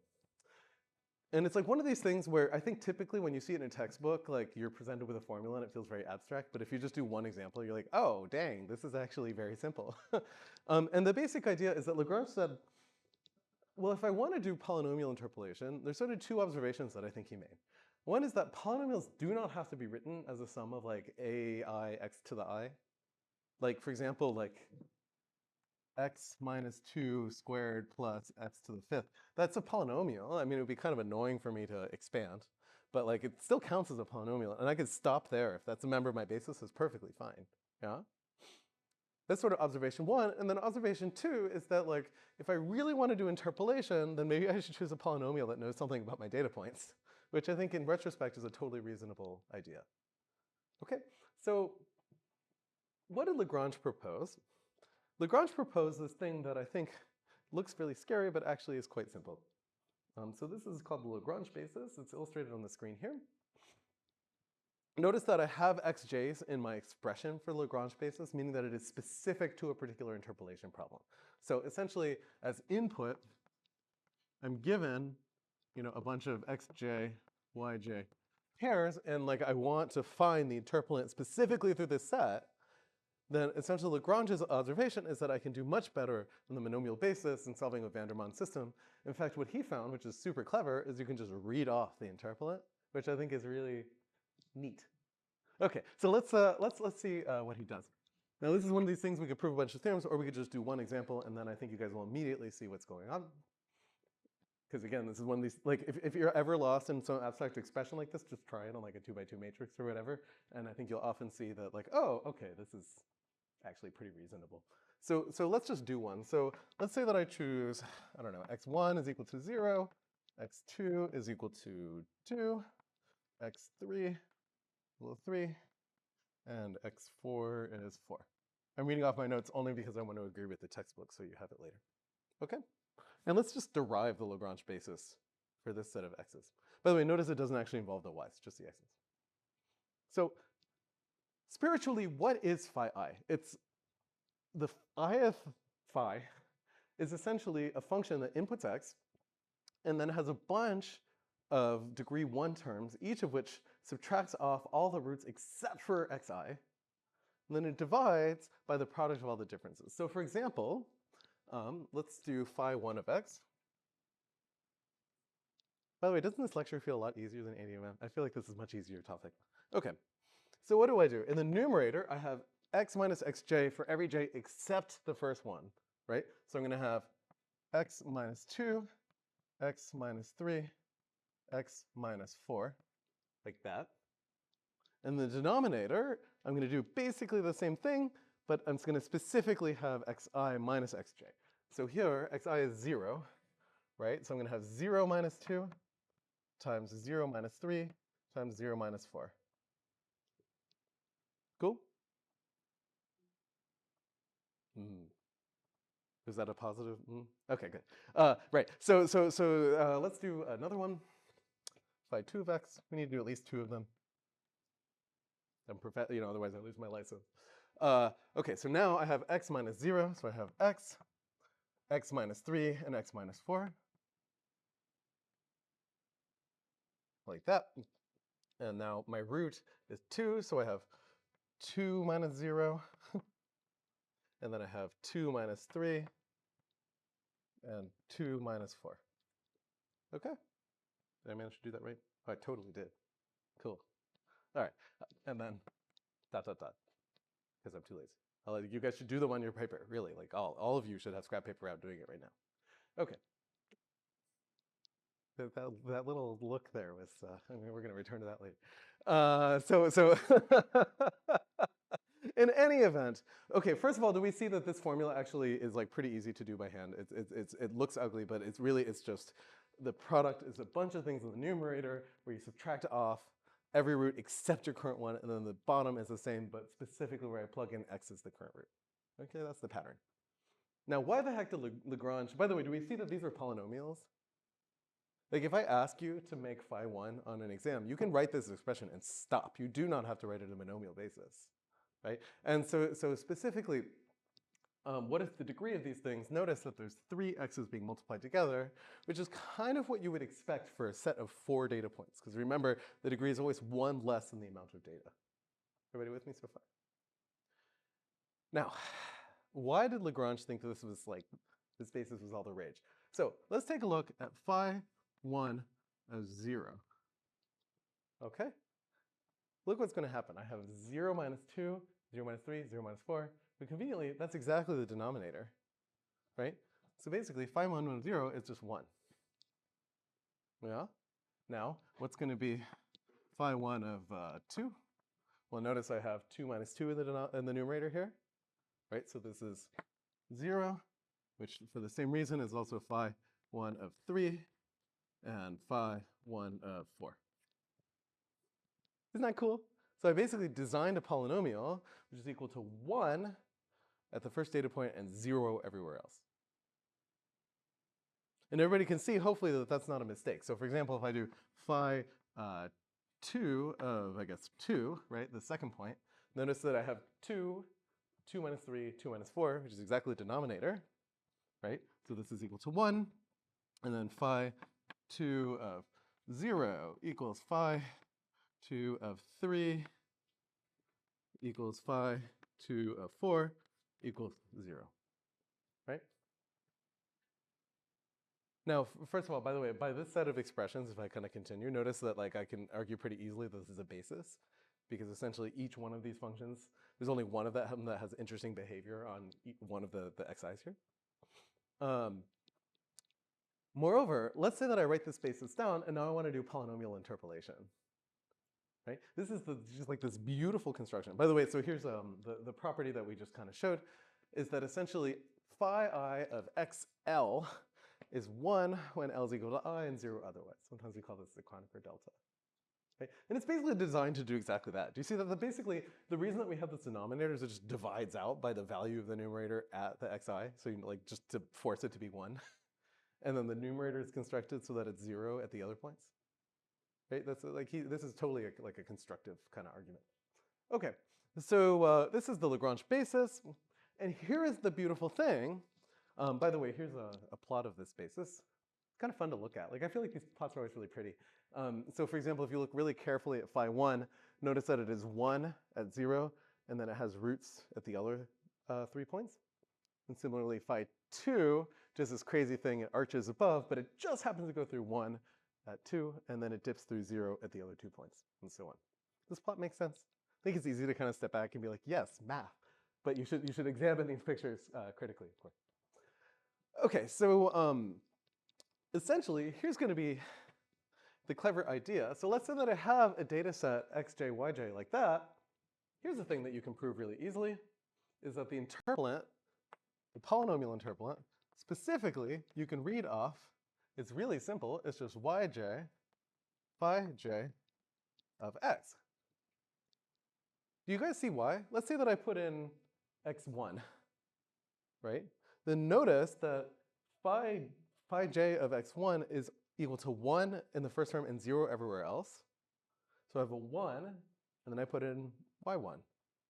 And it's like one of these things where I think typically when you see it in a textbook, like you're presented with a formula and it feels very abstract. But if you just do one example, you're like, oh, dang, this is actually very simple. And the basic idea is that Lagrange said, well, if I want to do polynomial interpolation, there's sort of two observations that I think he made. One is that polynomials do not have to be written as a sum of like ai x to the I. Like, for example, like x minus 2 squared plus x to the fifth. That's a polynomial. I mean, it would be kind of annoying for me to expand, but like it still counts as a polynomial, and I could stop there. If that's a member of my basis, it's perfectly fine. Yeah? That's sort of observation 1, and then observation 2 is that like, if I really want to do interpolation, then maybe I should choose a polynomial that knows something about my data points, which I think in retrospect is a totally reasonable idea. Okay, so what did Lagrange propose? Lagrange proposed this thing that I think looks really scary, but actually is quite simple. So this is called the Lagrange basis. It's illustrated on the screen here. Notice that I have xj's in my expression for Lagrange basis, meaning that it is specific to a particular interpolation problem. So essentially, as input, I'm given, a bunch of xj, yj pairs, and like I want to find the interpolant specifically through this set, then essentially Lagrange's observation is that I can do much better on the monomial basis in solving a van der Waals system. In fact, what he found, which is super clever, is you can just read off the interpolant, which I think is really neat. Okay, so let's see what he does. Now this is one of these things we could prove a bunch of theorems, or we could just do one example, and then I think you guys will immediately see what's going on. Because again, this is one of these, like if you're ever lost in some abstract expression like this, just try it on like a 2x2 matrix or whatever, and I think you'll often see that like, oh, okay, this is actually pretty reasonable. So let's just do one. So let's say that I choose, I don't know, x1 is equal to 0, x2 is equal to 2, x3 equal to 3, and x4 is 4. I'm reading off my notes only because I want to agree with the textbook, so you have it later. Okay? And let's just derive the Lagrange basis for this set of x's. By the way, notice it doesn't actually involve the y's, just the x's. So spiritually, what is phi I? It's the ith phi is essentially a function that inputs x and then has a bunch of degree 1 terms, each of which subtracts off all the roots except for xi, and then it divides by the product of all the differences. So for example, let's do phi 1 of x. By the way, doesn't this lecture feel a lot easier than ADMM? I feel like this is a much easier topic. Okay, so what do I do? In the numerator, I have x minus xj for every j except the first one, right? So I'm going to have x minus 2, x minus 3, x minus 4, like that. In the denominator, I'm going to do basically the same thing, but I'm going to specifically have xi minus xj. So here, xi is 0, right? So I'm going to have 0 minus 2 times 0 minus 3 times 0 minus 4. Cool? Is that a positive? Okay, good. Right, so let's do another one. Phi 2 of x, we need to do at least 2 of them. Otherwise I lose my license. Okay, so now I have x minus 0, so I have x minus 3, and x minus 4. Like that. And now my root is 2, so I have 2 minus 0. And then I have 2 minus 3, and 2 minus 4. Okay? Did I manage to do that right? Oh, I totally did. Cool. All right, and then ... because I'm too lazy. You guys should do the one in your paper, really. Like all of you should have scrap paper out doing it right now. Okay. That little look there was, we're going to return to that later. So in any event, okay, first of all, do we see that this formula actually is like pretty easy to do by hand? It looks ugly, but it's just the product is a bunch of things in the numerator where you subtract off every root except your current one, and then the bottom is the same, but specifically where I plug in x is the current root. Okay, that's the pattern. Now, why the heck did Lagrange, by the way, do we see that these are polynomials? Like if I ask you to make phi 1 on an exam, you can write this expression and stop. You do not have to write it on a monomial basis, right? And so specifically, what is the degree of these things? Notice that there's 3 x's being multiplied together, which is kind of what you would expect for a set of 4 data points. Because remember, the degree is always 1 less than the amount of data. Everybody with me so far? Now, why did Lagrange think that this basis was all the rage? So let's take a look at phi 1 of 0. Okay? Look what's going to happen. I have 0 minus 2, 0 minus 3, 0 minus 4. But conveniently, that's exactly the denominator. right? So basically, phi 1, 1, 0 is just 1. Yeah? Now, what's going to be phi 1 of 2? Well, notice I have 2 minus 2 in the numerator here, right? So this is 0, which for the same reason is also phi 1 of 3 and phi 1 of 4. Isn't that cool? So I basically designed a polynomial which is equal to 1 at the first data point and 0 everywhere else. And everybody can see, hopefully, that that's not a mistake. So for example, if I do phi 2 of, I guess, 2, right, the second point, notice that I have 2, 2 minus 3, 2 minus 4, which is exactly the denominator, right? So this is equal to 1. And then phi 2 of 0 equals phi 2 of 3 equals phi 2 of 4 equals 0, right? Now, first of all, by the way, by this set of expressions, if I kind of continue, notice that like I can argue pretty easily that this is a basis, because essentially each one of these functions, there's only one of them that has interesting behavior on one of the xi's here. Moreover, let's say that I write this basis down, and now I want to do polynomial interpolation. Right? This is just like this beautiful construction. By the way, so here's the property that we just kind of showed, is that essentially phi I of xl is 1 when L is equal to I and 0 otherwise. Sometimes we call this the Kronecker delta. Right? And it's basically designed to do exactly that. Do you see that basically the reason that we have this denominator is it just divides out by the value of the numerator at the xi, so you like just to force it to be 1. And then the numerator is constructed so that it's 0 at the other points. Right? That's like this is totally like a constructive kind of argument. Okay, so this is the Lagrange basis, and here is the beautiful thing. By the way, here's a plot of this basis. It's kind of fun to look at. Like I feel like these plots are always really pretty. So for example, if you look really carefully at phi 1, notice that it is 1 at 0, and then it has roots at the other 3 points. And similarly, phi 2, just this crazy thing, it arches above, but it just happens to go through 1 at 2, and then it dips through 0 at the other 2 points, and so on. This plot makes sense? I think it's easy to kind of step back and be like, yes, math. But you should examine these pictures critically, of course. Okay, so essentially, here's going to be the clever idea. So let's say that I have a data set xj, yj like that. Here's the thing that you can prove really easily, is that the interpolant, the polynomial interpolant, specifically, you can read off, it's really simple, it's just yj phi j of x. Do you guys see why? Let's say that I put in x1, right? Then notice that phi j of x1 is equal to 1 in the first term and 0 everywhere else. So I have a 1, and then I put in y1.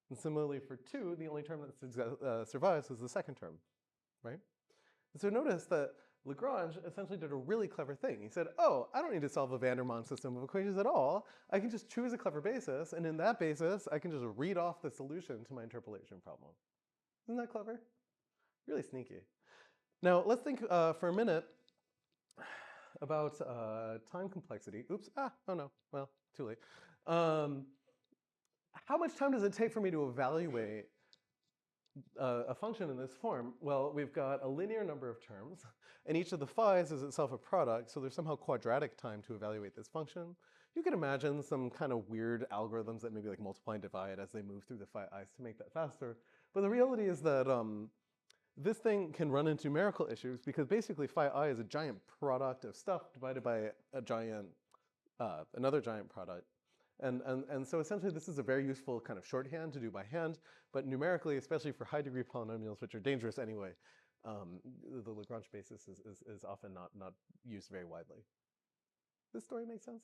And similarly for 2, the only term that survives is the second term, right? And so notice that Lagrange essentially did a really clever thing. He said, oh, I don't need to solve a van der Waals system of equations at all. I can just choose a clever basis, and in that basis, I can just read off the solution to my interpolation problem. Isn't that clever? Really sneaky. Now, let's think for a minute about time complexity. Oops, oh no, well, too late. How much time does it take for me to evaluate a function in this form? Well, we've got a linear number of terms, and each of the phi's is itself a product, so there's somehow quadratic time to evaluate this function. You can imagine some kind of weird algorithms that maybe like multiply and divide as they move through the phi i's to make that faster. But the reality is that this thing can run into numerical issues because basically phi I is a giant product of stuff divided by a giant, another giant product. And so essentially this is a very useful kind of shorthand to do by hand, but numerically, especially for high degree polynomials, which are dangerous anyway, the Lagrange basis is often not used very widely. This story makes sense?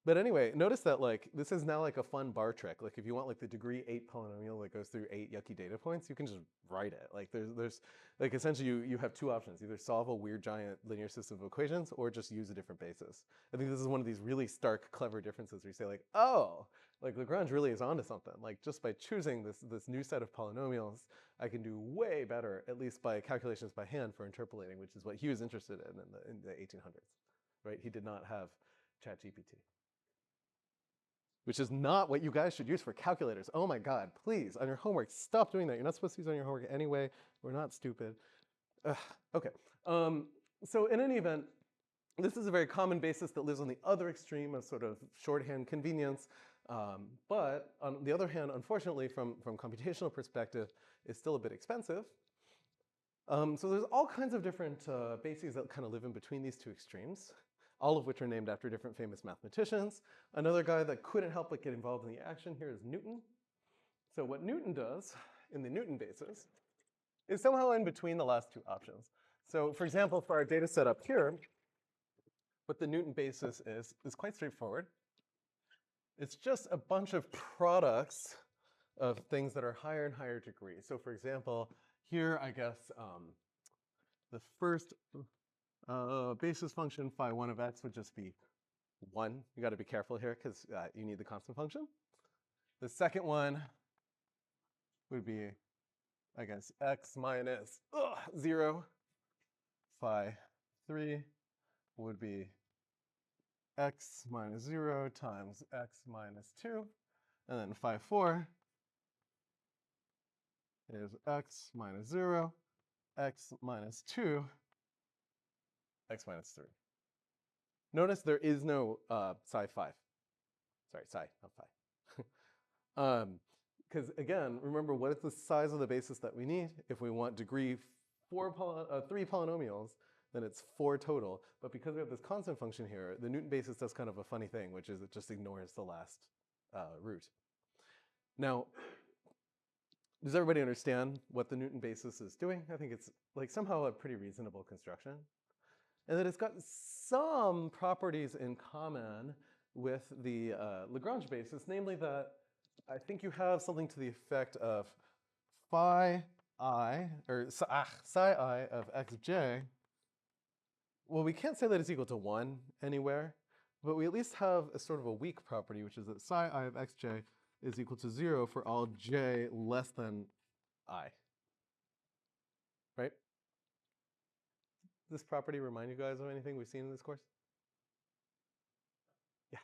But anyway, notice that like this is now like a fun bar trick. Like if you want like the degree 8 polynomial that goes through 8 yucky data points, you can just write it. Like there's like essentially you have two options: either solve a weird giant linear system of equations or just use a different basis. I think this is one of these really stark, clever differences where you say like, oh, like Lagrange really is onto something. Like just by choosing this new set of polynomials, I can do way better, at least by calculations by hand for interpolating, which is what he was interested in the 1800s, right? He did not have ChatGPT. Which is not what you guys should use for calculators. Oh my God, please, on your homework, stop doing that. You're not supposed to use it on your homework anyway. We're not stupid. Okay. So in any event, this is a very common basis that lives on the other extreme of sort of shorthand convenience. But on the other hand, unfortunately, from computational perspective, is still a bit expensive. So there's all kinds of different bases that kind of live in between these two extremes, all of which are named after different famous mathematicians. Another guy that couldn't help but get involved in the action here is Newton. So what Newton does in the Newton basis is somehow in between the last two options. So for example, for our data set up here, what the Newton basis is quite straightforward. It's just a bunch of products of things that are higher and higher degree. So for example, here I guess the first basis function phi1 of x would just be 1. You got to be careful here because you need the constant function. The second one would be, I guess, x minus 0. Phi 3 would be x minus 0 times x minus 2. And then phi 4 is x minus 0, x minus 2, x minus 3. Notice there is no psi 5. Sorry, psi, not phi. Because again, remember, what is the size of the basis that we need? If we want degree 3 polynomials, then it's 4 total. But because we have this constant function here, the Newton basis does kind of a funny thing, which is it just ignores the last root. Now, does everybody understand what the Newton basis is doing? I think it's like somehow a pretty reasonable construction. And that it's got some properties in common with the Lagrange basis, namely that I think you have something to the effect of phi I, or psi I of xj. Well, we can't say that it's equal to 1 anywhere, but we at least have a sort of a weak property, which is that psi I of xj is equal to 0 for all j less than I. Right? Does this property remind you guys of anything we've seen in this course? Yeah.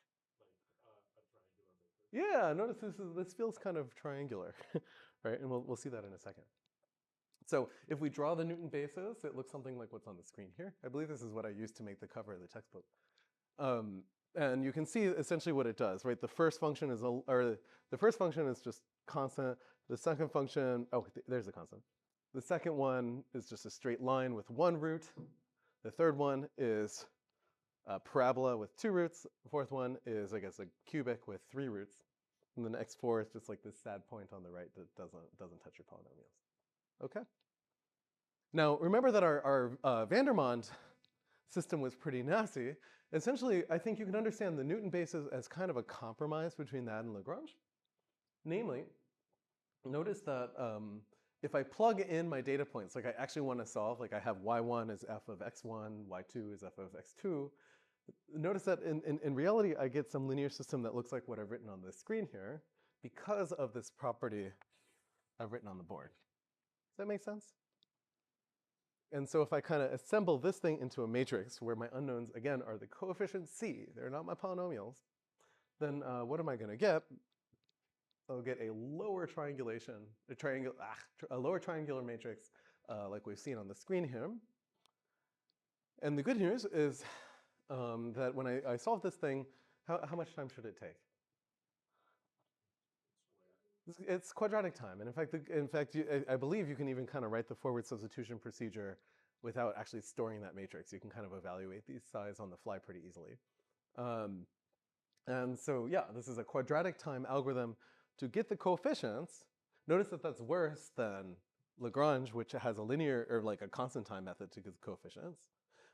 Yeah, notice this feels kind of triangular, right? And we'll see that in a second. So if we draw the Newton basis, it looks something like what's on the screen here. I believe this is what I used to make the cover of the textbook. And you can see essentially what it does, right? The first function is just constant. The second function, there's the constant. The second one is just a straight line with 1 root. The third one is a parabola with 2 roots. The fourth one is, I guess, a cubic with 3 roots. And then x4 is just like this sad point on the right that doesn't touch your polynomials. Okay? Now, remember that our Vandermonde system was pretty nasty. Essentially, I think you can understand the Newton basis as kind of a compromise between that and Lagrange. Namely, notice that if I plug in my data points, like I actually want to solve, like I have y1 as f of x1, y2 is f of x2, notice that in reality, I get some linear system that looks like what I've written on the screen here because of this property I've written on the board. Does that make sense? And so if I kind of assemble this thing into a matrix where my unknowns, again, are the coefficient c, they're not my polynomials, then what am I going to get? I'll get a lower triangulation, a lower triangular matrix like we've seen on the screen here. And the good news is that when I solve this thing, how much time should it take? It's quadratic time. And in fact, I believe you can even kind of write the forward substitution procedure without actually storing that matrix. You can kind of evaluate these size on the fly pretty easily. And so, yeah, this is a quadratic time algorithm to get the coefficients. Notice that that's worse than Lagrange, which has a linear, or like a constant time method to get the coefficients.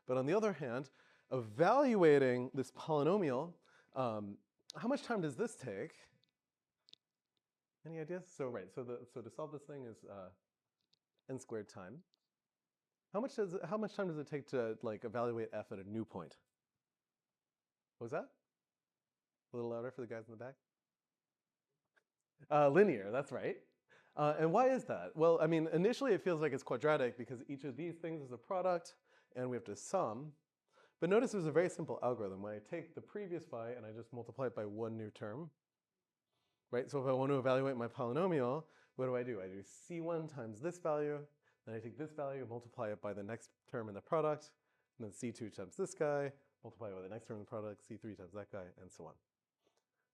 But on the other hand, evaluating this polynomial, how much time does this take? Any ideas? So right, so to solve this thing is n squared time. How much time does it take to like evaluate f at a new point? What was that? A little louder for the guys in the back. Linear, that's right. And why is that? Well, I mean, initially it feels like it's quadratic because each of these things is a product, and we have to sum. But notice there's a very simple algorithm. When I take the previous phi and I just multiply it by one new term, right? So if I want to evaluate my polynomial, what do? I do C1 times this value, Then I take this value, multiply it by the next term in the product, and then C2 times this guy, multiply it by the next term in the product, C3 times that guy, and so on.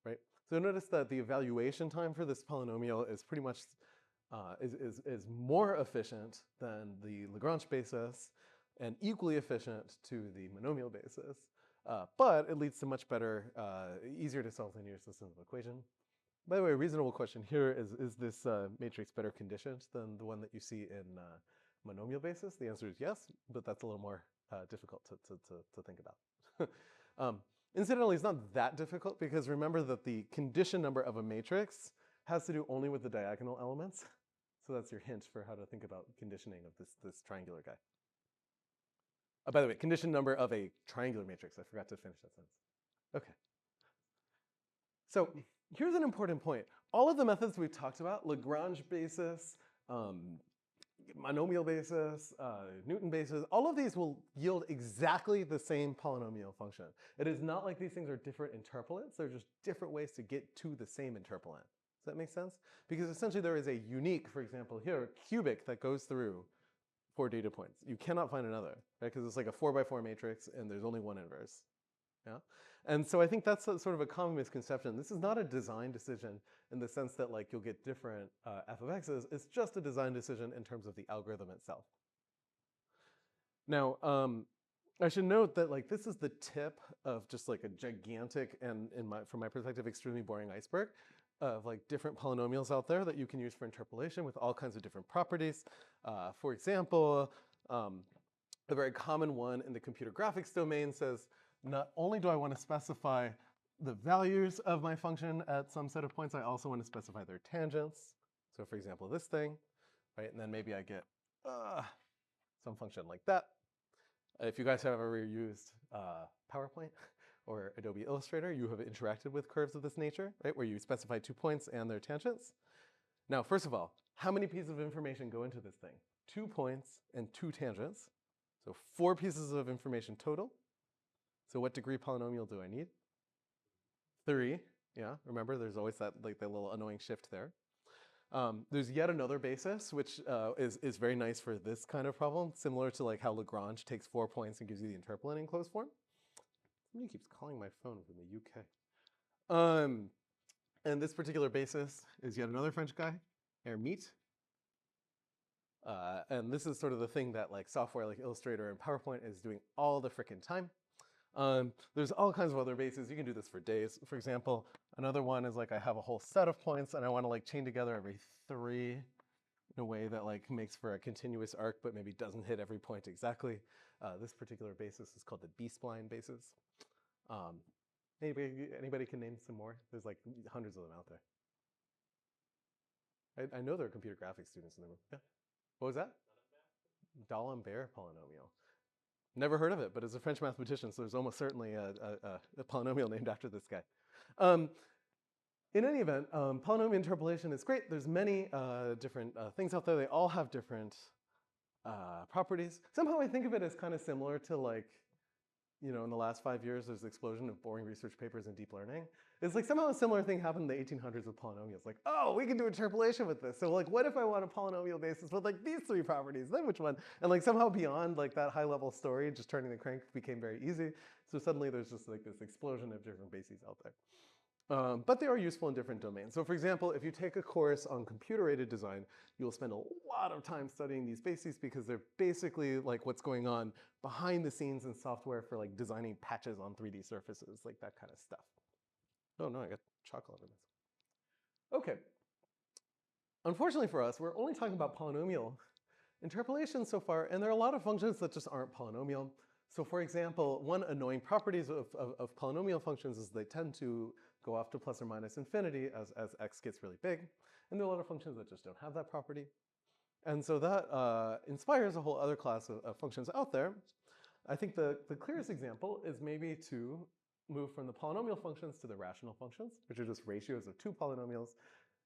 Right? So notice that the evaluation time for this polynomial is pretty much is more efficient than the Lagrange basis and equally efficient to the monomial basis. But it leads to much better, easier to solve linear systems of equation. By the way, a reasonable question here is this matrix better conditioned than the one that you see in monomial basis? The answer is yes, but that's a little more difficult to think about. Incidentally, it's not that difficult because remember that the condition number of a matrix has to do only with the diagonal elements. So that's your hint for how to think about conditioning of this triangular guy. By the way, condition number of a triangular matrix. I forgot to finish that sentence. Okay. So here's an important point. All of the methods we've talked about, Lagrange basis, monomial basis, Newton basis, all of these will yield exactly the same polynomial function. It is not like these things are different interpolants. They're just different ways to get to the same interpolant. Does that make sense? Because essentially there is a unique, for example, here, cubic that goes through 4 data points. You cannot find another, right? Because it's like a 4x4 matrix and there's only one inverse. Yeah? And so I think that's sort of a common misconception. This is not a design decision in the sense that like you'll get different f of x's. It's just a design decision in terms of the algorithm itself. Now, I should note that like this is the tip of just like a gigantic and from my perspective, extremely boring iceberg of like different polynomials out there that you can use for interpolation with all kinds of different properties. For example, a very common one in the computer graphics domain says, not only do I want to specify the values of my function at some set of points, I also want to specify their tangents. So for example, this thing, right? And then maybe I get some function like that. If you guys have ever used PowerPoint or Adobe Illustrator, you have interacted with curves of this nature, right? Where you specify 2 points and their tangents. Now, first of all, how many pieces of information go into this thing? 2 points and 2 tangents. So 4 pieces of information total. So what degree polynomial do I need? 3. Yeah, remember there's always that like that little annoying shift there. There's yet another basis, which is very nice for this kind of problem, similar to like how Lagrange takes 4 points and gives you the interpolant in closed form. Somebody keeps calling my phone from the UK. And this particular basis is yet another French guy, Hermite. And this is sort of the thing that like software like Illustrator and PowerPoint is doing all the frickin' time. There's all kinds of other bases. You can do this for days. For example, another one is like I have a whole set of points and I want to like chain together every 3 in a way that like makes for a continuous arc but maybe doesn't hit every point exactly. This particular basis is called the B-spline basis. Anybody can name some more? There's like hundreds of them out there. I know there are computer graphics students in the room. Yeah. What was that? D'Alembert polynomial. Never heard of it, but it's a French mathematician, so there's almost certainly a polynomial named after this guy. In any event, polynomial interpolation is great. There's many different things out there. They all have different properties. Somehow I think of it as kind of similar to like, you know, in the last 5 years, there's an explosion of boring research papers in deep learning. It's like somehow a similar thing happened in the 1800s with polynomials. Like, oh, we can do interpolation with this. So like, what if I want a polynomial basis with like these 3 properties? Then which one? And like somehow beyond like that high level story, just turning the crank became very easy. So suddenly there's just like this explosion of different bases out there. But they are useful in different domains. So for example, if you take a course on computer-aided design, you'll spend a lot of time studying these bases because they're basically like what's going on behind the scenes in software for like designing patches on 3D surfaces, like that kind of stuff. Oh no, I got chalk all over this. Okay. Unfortunately for us, we're only talking about polynomial interpolation so far, and there are a lot of functions that just aren't polynomial. So for example, one annoying properties of polynomial functions is they tend to go off to plus or minus infinity as x gets really big. And there are a lot of functions that just don't have that property. And so that inspires a whole other class of functions out there. I think the clearest example is maybe to move from the polynomial functions to the rational functions, which are just ratios of 2 polynomials.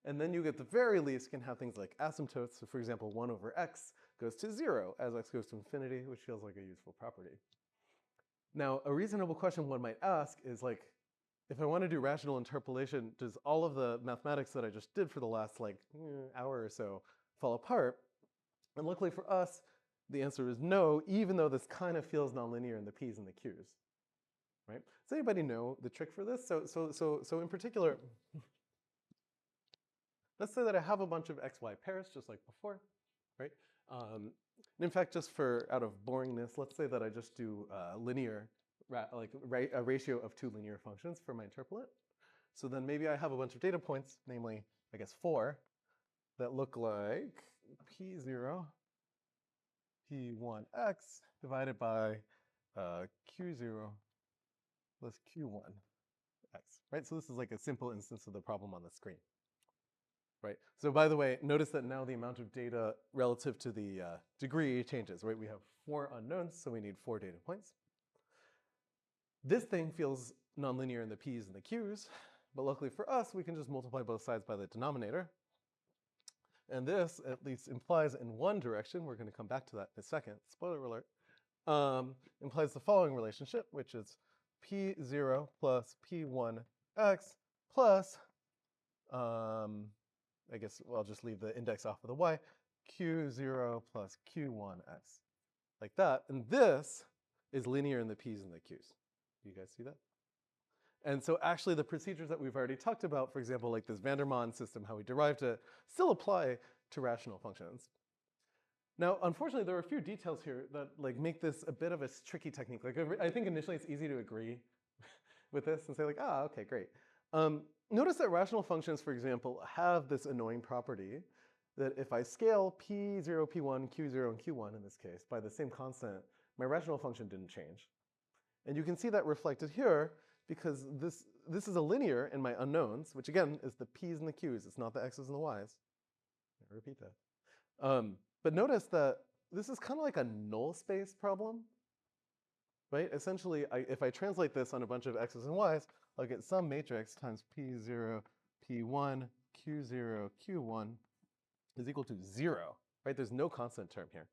And then you at the very least can have things like asymptotes. So for example, 1 over x goes to 0 as x goes to infinity, which feels like a useful property. Now, a reasonable question one might ask is like, if I want to do rational interpolation, does all of the mathematics that I just did for the last like hour or so fall apart? And luckily for us, the answer is no, even though this kind of feels nonlinear in the p's and the q's, right? Does anybody know the trick for this? So in particular, let's say that I have a bunch of xy pairs, just like before, right? In fact, just for out of boringness, let's say that I just do linear, a ratio of two linear functions for my interpolate. So then maybe I have a bunch of data points, namely, I guess 4, that look like p0, p1x divided by q0 plus q1x, right? So this is like a simple instance of the problem on the screen, right? So by the way, notice that now the amount of data relative to the degree changes, right? We have 4 unknowns, so we need 4 data points. This thing feels nonlinear in the p's and the q's, but luckily for us, we can just multiply both sides by the denominator. And this at least implies in one direction, we're going to come back to that in a second, spoiler alert, implies the following relationship, which is p0 plus p1x plus, I guess I'll just leave the index off of the y, q0 plus q1x, like that. And this is linear in the p's and the q's. Do you guys see that? And so actually the procedures that we've already talked about, for example, like this van der Waals system, how we derived it, still apply to rational functions. Now, unfortunately, there are a few details here that like make this a bit of a tricky technique. Like I think initially it's easy to agree with this and say like, ah, okay, great. Notice that rational functions, for example, have this annoying property that if I scale p0, p1, q0, and q1 in this case by the same constant, my rational function didn't change. And you can see that reflected here because this is a linear in my unknowns, which again is the p's and the q's. It's not the x's and the y's. I repeat that. But notice that this is kind of like a null space problem, right? Essentially, if I translate this on a bunch of x's and y's, I'll get some matrix times p0, p1, q0, q1 is equal to 0, right? There's no constant term here,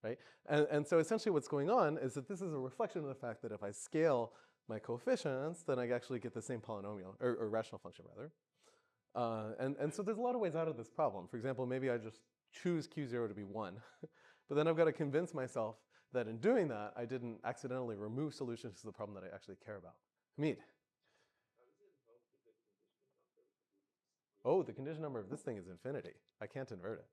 right? And so essentially what's going on is that this is a reflection of the fact that if I scale my coefficients, then I actually get the same polynomial, or rational function rather. And so there's a lot of ways out of this problem. For example, maybe I just choose q0 to be 1, but then I've got to convince myself that in doing that, I didn't accidentally remove solutions to the problem that I actually care about. Hamid. Oh, the condition number of this thing is infinity. I can't invert it.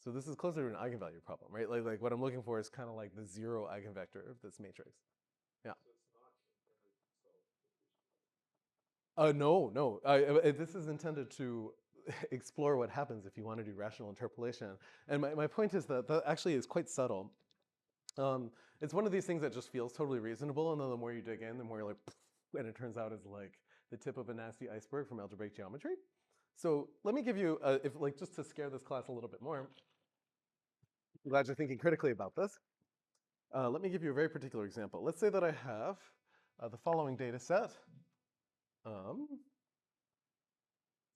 So this is closer to an eigenvalue problem, right? Like what I'm looking for is kind of like the 0 eigenvector of this matrix. Yeah. No. This is intended to explore what happens if you want to do rational interpolation. And my point is that that actually is quite subtle. It's one of these things that just feels totally reasonable, and then the more you dig in, the more you're like, and it turns out it's like the tip of a nasty iceberg from algebraic geometry. So let me give you, just to scare this class a little bit more, I'm glad you're thinking critically about this. Let me give you a very particular example. Let's say that I have the following data set.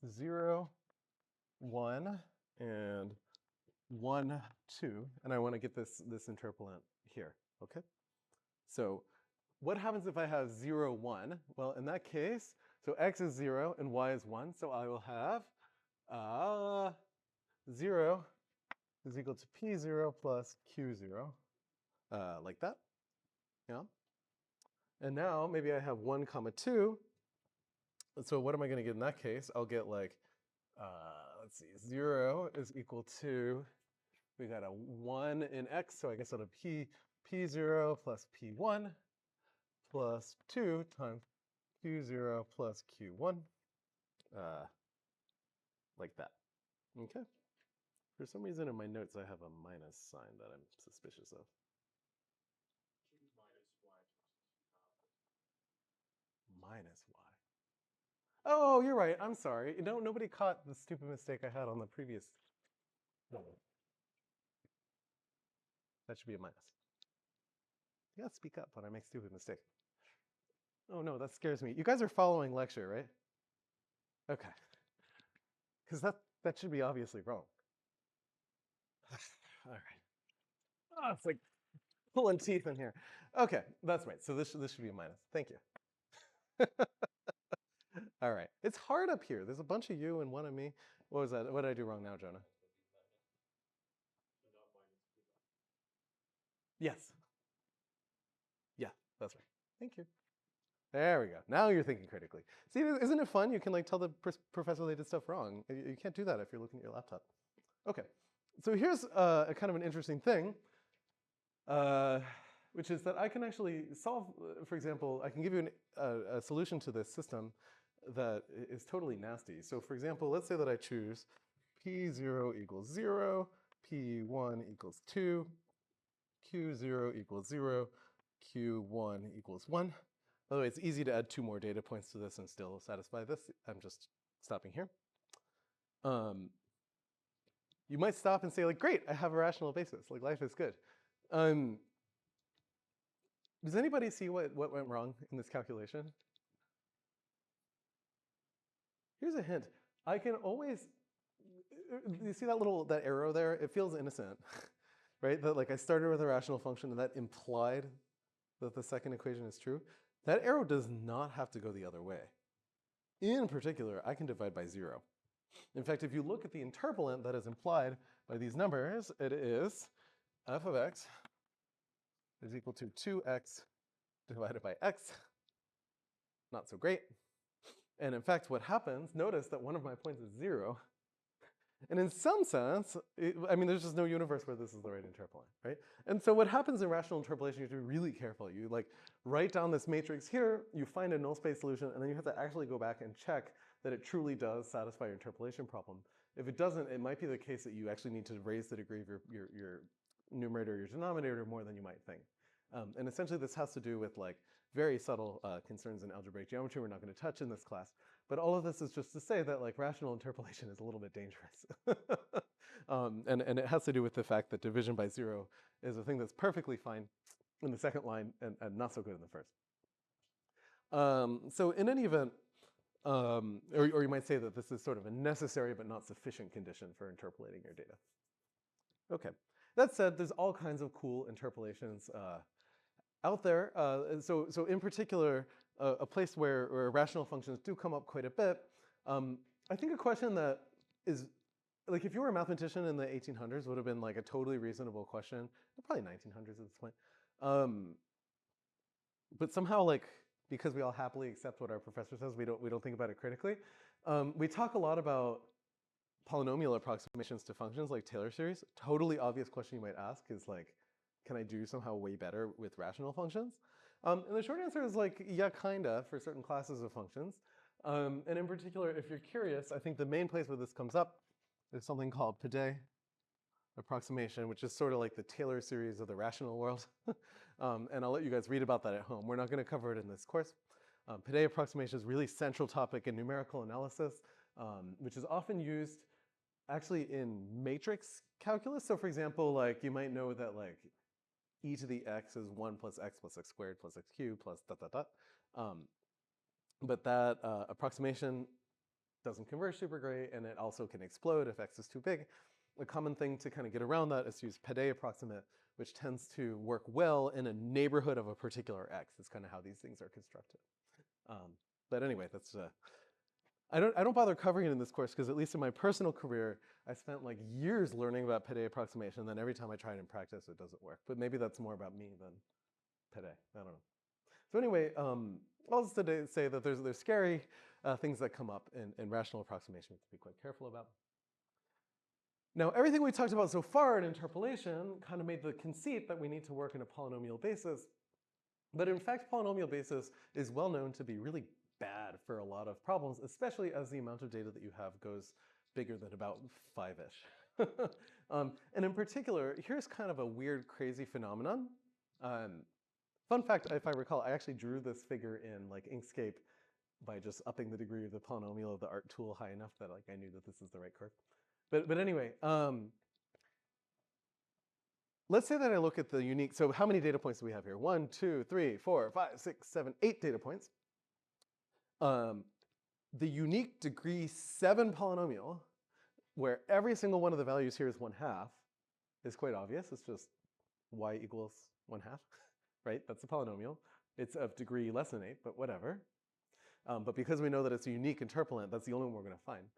0, 1, and 1, 2, and I want to get this interpolant here, okay? So what happens if I have 0, 1? Well, in that case, so x is 0 and y is 1, so I will have 0 is equal to p0 plus q0, like that, yeah? And now maybe I have 1 comma 2. So what am I going to get in that case? I'll get like, let's see, 0 is equal to, we got a 1 in x, so I guess it'll be p0 plus p1 plus 2 times q0 plus q1, like that. Okay. For some reason in my notes I have a minus sign that I'm suspicious of. Minus y. Oh, you're right. I'm sorry. Nobody caught the stupid mistake I had on the previous. No. That should be a minus. You gotta speak up when I make stupid mistakes. Oh no, that scares me. You guys are following lecture, right? Okay. Because that should be obviously wrong. All right. Oh, it's like pulling teeth in here. Okay, that's right. So this should be a minus. Thank you. All right. It's hard up here. There's a bunch of you and one of me. What was that? What did I do wrong now, Jonah? Yes. Yeah, that's right. Thank you. There we go. Now you're thinking critically. See, isn't it fun? You can like tell the professor they did stuff wrong. You can't do that if you're looking at your laptop. Okay, so here's a kind of an interesting thing, which is that I can actually solve, for example, I can give you a solution to this system that is totally nasty. So for example, let's say that I choose P0 equals 0, P1 equals 2, Q0 equals 0, Q1 equals 1. By the way, it's easy to add 2 more data points to this and still satisfy this. I'm just stopping here. You might stop and say, like, great, I have a rational basis. Like, life is good. Does anybody see what went wrong in this calculation? Here's a hint. I can always, you see that arrow there? It feels innocent, right? That like I started with a rational function and that implied that the second equation is true. That arrow does not have to go the other way. In particular, I can divide by 0. In fact, if you look at the interpolant that is implied by these numbers, it is f of x is equal to 2x divided by x. Not so great. And in fact, what happens, notice that one of my points is 0. And in some sense, I mean, there's just no universe where this is the right interpolant, right? And so what happens in rational interpolation, you have to be really careful. You like write down this matrix here, you find a null space solution, and then you have to actually go back and check that it truly does satisfy your interpolation problem. If it doesn't, it might be the case that you actually need to raise the degree of your numerator or your denominator more than you might think. And essentially this has to do with like very subtle concerns in algebraic geometry we're not going to touch in this class. But all of this is just to say that like rational interpolation is a little bit dangerous. And it has to do with the fact that division by 0 is a thing that's perfectly fine in the second line and not so good in the first. So in any event, or you might say that this is sort of a necessary but not sufficient condition for interpolating your data. Okay, that said, there's all kinds of cool interpolations out there. So in particular, a place where rational functions do come up quite a bit. I think a question that is, like if you were a mathematician in the 1800s would have been like a totally reasonable question, probably 1900s at this point. But somehow like, because we all happily accept what our professor says, we don't think about it critically. We talk a lot about polynomial approximations to functions like Taylor series. Totally obvious question you might ask is like, can I do somehow way better with rational functions? And the short answer is like, yeah, kinda, for certain classes of functions. And in particular, if you're curious, I think the main place where this comes up is something called Pade approximation, which is sort of like the Taylor series of the rational world. And I'll let you guys read about that at home. We're not going to cover it in this course. Pade approximation is a really central topic in numerical analysis, which is often used actually in matrix calculus. So for example, like you might know that like e to the x is 1 plus x squared plus x cubed plus dot, dot, dot. But that approximation doesn't converge super great, and it also can explode if x is too big. A common thing to kind of get around that is to use Pade approximate, which tends to work well in a neighborhood of a particular x. It's kind of how these things are constructed. But anyway, that's I don't bother covering it in this course because at least in my personal career, I spent like years learning about Pade approximation. And then every time I try it in practice, it doesn't work. But maybe that's more about me than Pade. I don't know. So anyway, I'll just say that there's scary things that come up in rational approximation we have to be quite careful about. Now, everything we talked about so far in interpolation kind of made the conceit that we need to work in a polynomial basis. But in fact, polynomial basis is well known to be really bad for a lot of problems, especially as the amount of data that you have goes bigger than about 5-ish. And in particular, here's kind of a weird, crazy phenomenon. Fun fact, if I recall, I actually drew this figure in like Inkscape by just upping the degree of the polynomial of the art tool high enough that like I knew that this is the right curve. But anyway, let's say that I look at the unique, so how many data points do we have here? 1, 2, 3, 4, 5, 6, 7, 8 data points. The unique degree 7 polynomial, where every single one of the values here is 1/2, is quite obvious. It's just y equals 1/2, right? That's a polynomial. It's of degree less than 8, but whatever. But because we know that it's a unique interpolant, that's the only one we're going to find.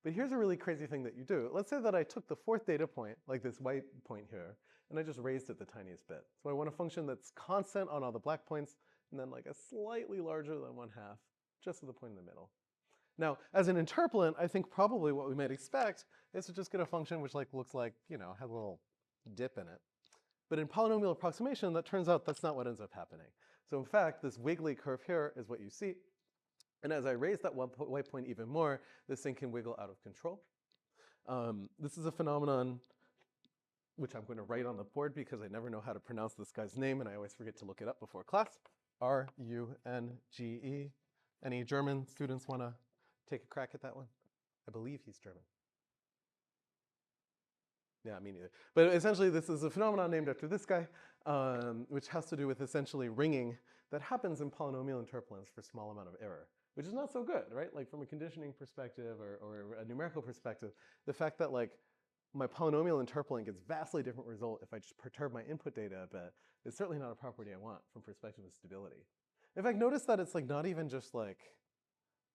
But here's a really crazy thing that you do. Let's say that I took the 4th data point, like this white point here, and I just raised it the tiniest bit. So I want a function that's constant on all the black points, and then like a slightly larger than 1/2, just at the point in the middle. Now, as an interpolant, I think probably what we might expect is to just get a function which like looks like, you know, has a little dip in it. But in polynomial approximation, that turns out that's not what ends up happening. So in fact, this wiggly curve here is what you see. And as I raise that white point even more, this thing can wiggle out of control. This is a phenomenon which I'm going to write on the board because I never know how to pronounce this guy's name, and I always forget to look it up before class. Runge. Any German students want to take a crack at that one? I believe he's German. Yeah, me neither. But essentially, this is a phenomenon named after this guy, which has to do with essentially ringing that happens in polynomial interpolants for a small amount of error, which is not so good, right? Like from a conditioning perspective or a numerical perspective, the fact that like my polynomial interpolant gets vastly different result if I just perturb my input data a bit is certainly not a property I want from perspective of stability. In fact, notice that it's like not even just like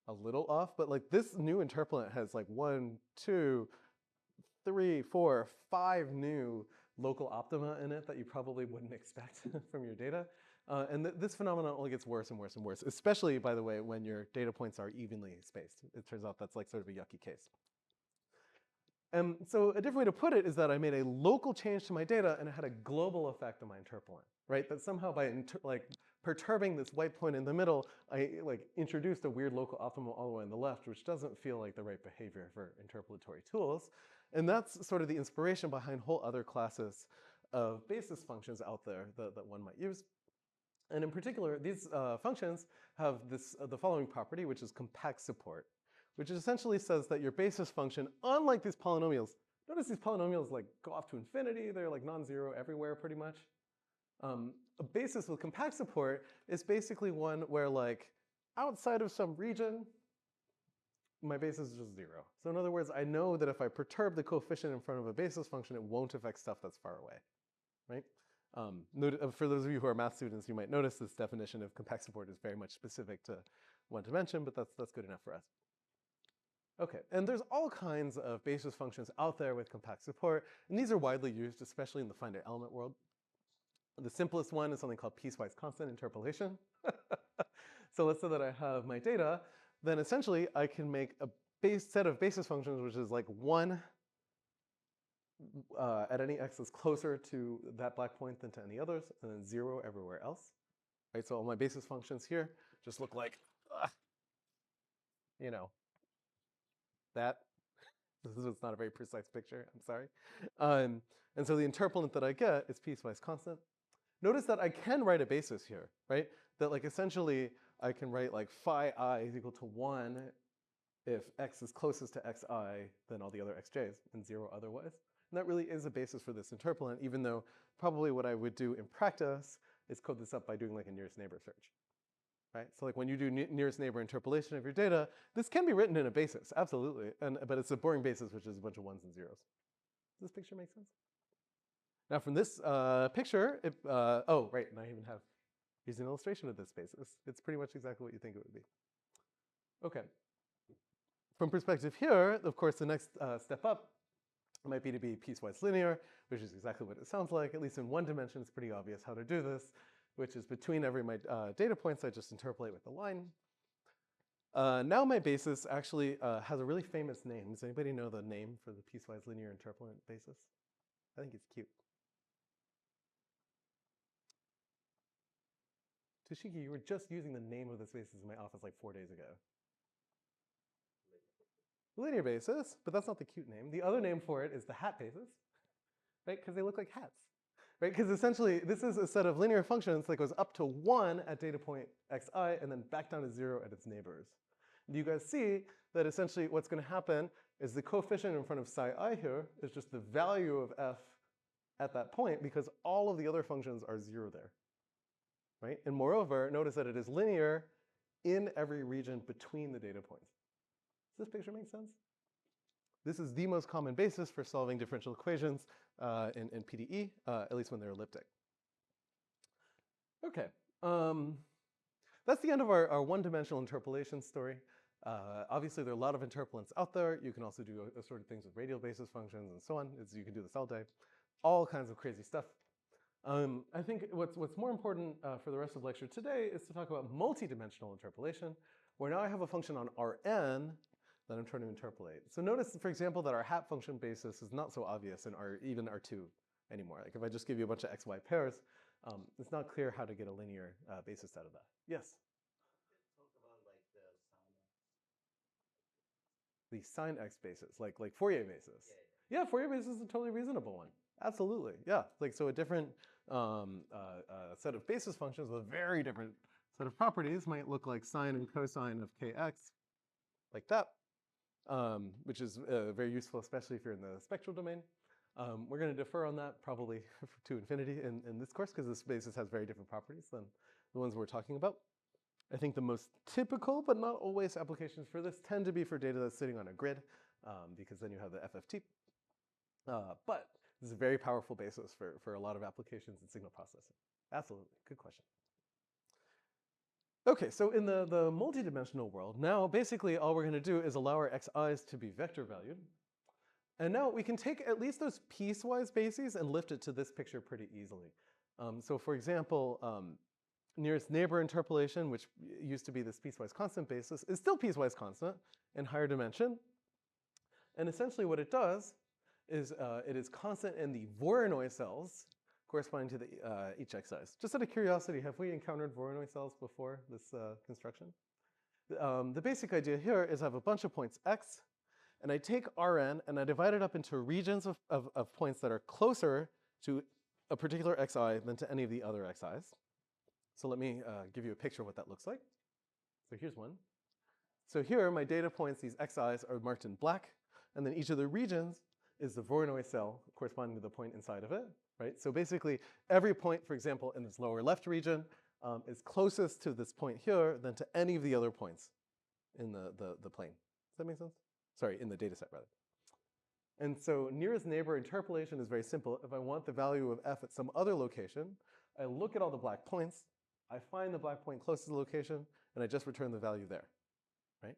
a little off, but like this new interpolant has like 1, 2, 3, 4, 5 new local optima in it that you probably wouldn't expect from your data. And this phenomenon only gets worse and worse and worse, especially, by the way, when your data points are evenly spaced. It turns out that's like sort of a yucky case. And so a different way to put it is that I made a local change to my data and it had a global effect on my interpolant, right? That somehow by perturbing this white point in the middle, I like introduced a weird local optimum all the way on the left, which doesn't feel like the right behavior for interpolatory tools. And that's sort of the inspiration behind whole other classes of basis functions out there that one might use. And in particular, these functions have the following property, which is compact support, which essentially says that your basis function, unlike these polynomials, notice these polynomials like go off to infinity. They're like non-zero everywhere pretty much. A basis with compact support is basically one where like outside of some region, my basis is just 0. So in other words, I know that if I perturb the coefficient in front of a basis function, it won't affect stuff that's far away, right? For those of you who are math students, you might notice this definition of compact support is very much specific to one dimension, but that's good enough for us. Okay, and there's all kinds of basis functions out there with compact support, and these are widely used, especially in the finite element world. The simplest one is something called piecewise constant interpolation. So let's say that I have my data, then essentially I can make a set of basis functions, which is like 1 at any x is closer to that black point than to any others, and then 0 everywhere else. Right, so all my basis functions here just look like, you know, that. This is not a very precise picture, I'm sorry. And so the interpolant that I get is piecewise constant. Notice that I can write a basis here, right? That like essentially I can write like phi I is equal to 1 if x is closest to xi than all the other xj's and 0 otherwise. And that really is a basis for this interpolant, even though probably what I would do in practice is code this up by doing like a nearest neighbor search. Right? So like when you do nearest neighbor interpolation of your data, this can be written in a basis, absolutely. But it's a boring basis, which is a bunch of 1s and 0s. Does this picture make sense? Now from this picture, oh, right, and I even have, here's an illustration of this basis. It's pretty much exactly what you think it would be. Okay. From perspective here, of course, the next step up might be to be piecewise linear, which is exactly what it sounds like. At least in one dimension, it's pretty obvious how to do this, which is between every my data points, I just interpolate with a line. Now my basis actually has a really famous name. Does anybody know the name for the piecewise linear interpolant basis? I think it's cute. Toshiki, you were just using the name of this basis in my office like 4 days ago. Linear basis, but that's not the cute name. The other name for it is the hat basis, right? Because they look like hats, right? Because essentially, this is a set of linear functions that goes up to 1 at data point xi and then back down to 0 at its neighbors. And you guys see that essentially what's going to happen is the coefficient in front of psi I here is just the value of f at that point because all of the other functions are 0 there, right? And moreover, notice that it is linear in every region between the data points. Does this picture make sense? This is the most common basis for solving differential equations in PDE, at least when they're elliptic. Okay, that's the end of our one-dimensional interpolation story. Obviously, there are a lot of interpolants out there. You can also do assorted things with radial basis functions and so on. You can do this all day. all kinds of crazy stuff. I think what's more important for the rest of the lecture today is to talk about multidimensional interpolation, where now I have a function on Rn that I'm trying to interpolate. So notice, for example, that our hat function basis is not so obvious in even R2 anymore. Like if I just give you a bunch of xy pairs, it's not clear how to get a linear basis out of that. Yes? Talk about like the sine x basis, like Fourier basis. Yeah. Yeah, Fourier basis is a totally reasonable one. Absolutely, yeah. Like so a different set of basis functions with a very different set of properties might look like sine and cosine of kx, like that, which is very useful, especially if you're in the spectral domain. We're going to defer on that probably to infinity in this course, because this basis has very different properties than the ones we're talking about. I think the most typical, but not always, applications for this tend to be for data that's sitting on a grid, because then you have the FFT. But this is a very powerful basis for a lot of applications in signal processing. Absolutely, good question. Okay, so in the multidimensional world, now basically all we're going to do is allow our xi's to be vector valued. And now we can take at least those piecewise bases and lift it to this picture pretty easily. So for example, nearest neighbor interpolation, which used to be this piecewise constant basis, is still piecewise constant in higher dimension. And essentially what it does is it is constant in the Voronoi cells corresponding to the each xi's. Just out of curiosity, have we encountered Voronoi cells before this construction? The basic idea here is I have a bunch of points x, and I take Rn and I divide it up into regions of points that are closer to a particular xi than to any of the other xi's. So let me give you a picture of what that looks like. So here's one. So here, my data points, these xi's, are marked in black, and then each of the regions is the Voronoi cell corresponding to the point inside of it, right? So basically, every point, for example, in this lower left region is closest to this point here than to any of the other points in the plane. Does that make sense? Sorry, in the data set, rather. And so nearest neighbor interpolation is very simple. If I want the value of f at some other location, I look at all the black points, I find the black point closest to the location, and I just return the value there, right?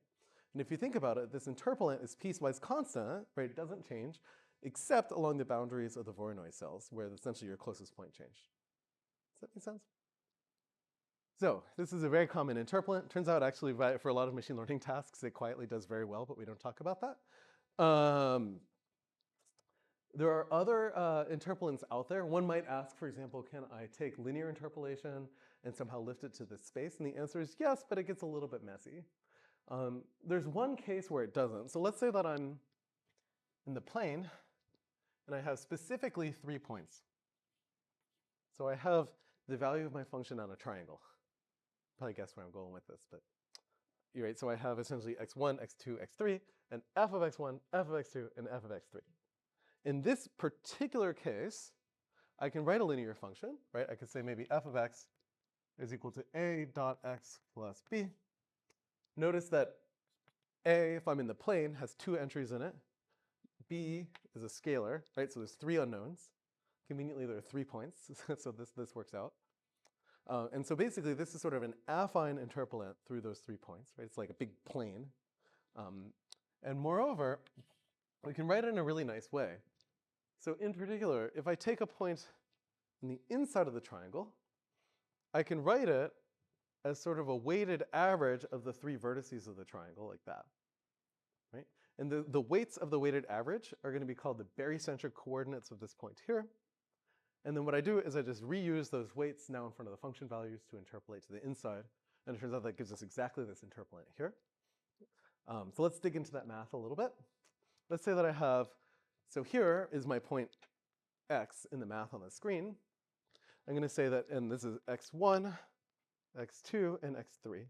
And if you think about it, this interpolant is piecewise constant, right? It doesn't change, except along the boundaries of the Voronoi cells, where essentially your closest point changed. Does that make sense? So this is a very common interpolant. Turns out, actually, for a lot of machine learning tasks, it quietly does very well, but we don't talk about that. There are other interpolants out there. One might ask, for example, can I take linear interpolation and somehow lift it to this space? And the answer is yes, but it gets a little bit messy. There's one case where it doesn't. So let's say that I'm in the plane, and I have specifically 3 points. So I have the value of my function on a triangle. Probably guess where I'm going with this, but you're right. So I have essentially x1, x2, x3, and f of x1, f of x2, and f of x3. In this particular case, I can write a linear function, right? I could say maybe f of x is equal to a dot x plus b. Notice that a, if I'm in the plane, has 2 entries in it. B is a scalar, right? So there's 3 unknowns. Conveniently, there are 3 points, so this works out. And so basically, this is sort of an affine interpolant through those 3 points, right? It's like a big plane. And moreover, we can write it in a really nice way. So in particular, if I take a point in the inside of the triangle, I can write it as sort of a weighted average of the 3 vertices of the triangle, like that, right? And the weights of the weighted average are going to be called the barycentric coordinates of this point here. And then what I do is I just reuse those weights now in front of the function values to interpolate to the inside. And it turns out that gives us exactly this interpolant here. So let's dig into that math a little bit. Let's say that I have, so here is my point x in the math on the screen. I'm going to say that, and this is x1, x2, and x3.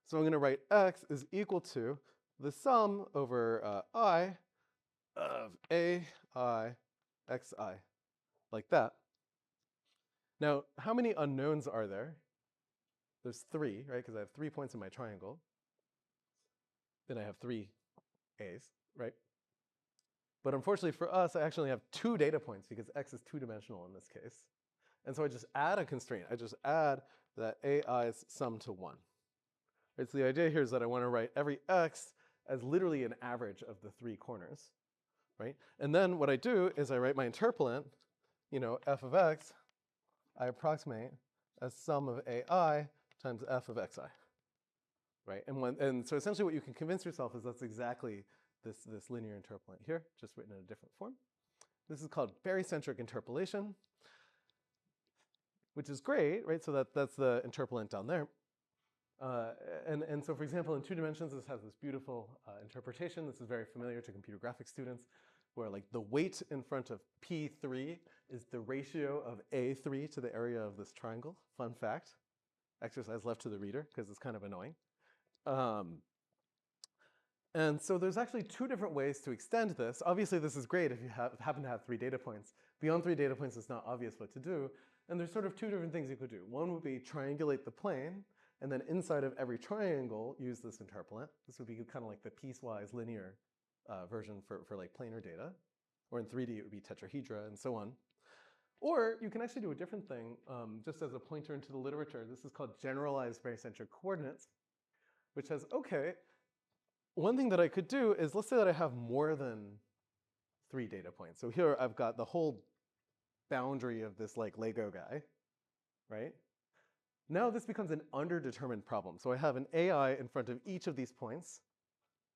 So I'm going to write x is equal to the sum over I of a, I, xi, like that. Now, how many unknowns are there? There's 3, right? Because I have 3 points in my triangle. Then I have 3 a's, right? But unfortunately for us, I actually have 2 data points because x is 2-dimensional in this case. And so I just add a constraint. I just add that ai's sum to 1. Right, so the idea here is that I want to write every x as literally an average of the 3 corners, right? And then what I do is I write my interpolant f of x, I approximate as sum of ai times f of xi, right? And so essentially what you can convince yourself is that's exactly this linear interpolant here, just written in a different form. This is called barycentric interpolation, which is great, right? So that's the interpolant down there. And so, for example, in 2 dimensions, this has this beautiful interpretation. This is very familiar to computer graphics students, where like the weight in front of P3 is the ratio of A3 to the area of this triangle. Fun fact. Exercise left to the reader, because it's kind of annoying. And so there's actually 2 different ways to extend this. Obviously, this is great if you happen to have 3 data points. Beyond 3 data points, it's not obvious what to do. And there's sort of 2 different things you could do. One would be triangulate the plane, and then inside of every triangle, use this interpolant. This would be kind of like the piecewise linear version for like planar data. Or in 3D, it would be tetrahedra, and so on. Or you can actually do a different thing, just as a pointer into the literature. This is called generalized barycentric coordinates, which says, OK, one thing that I could do is, let's say that I have more than 3 data points. So here I've got the whole boundary of this like Lego guy, right? Now this becomes an underdetermined problem. So I have an AI in front of each of these points,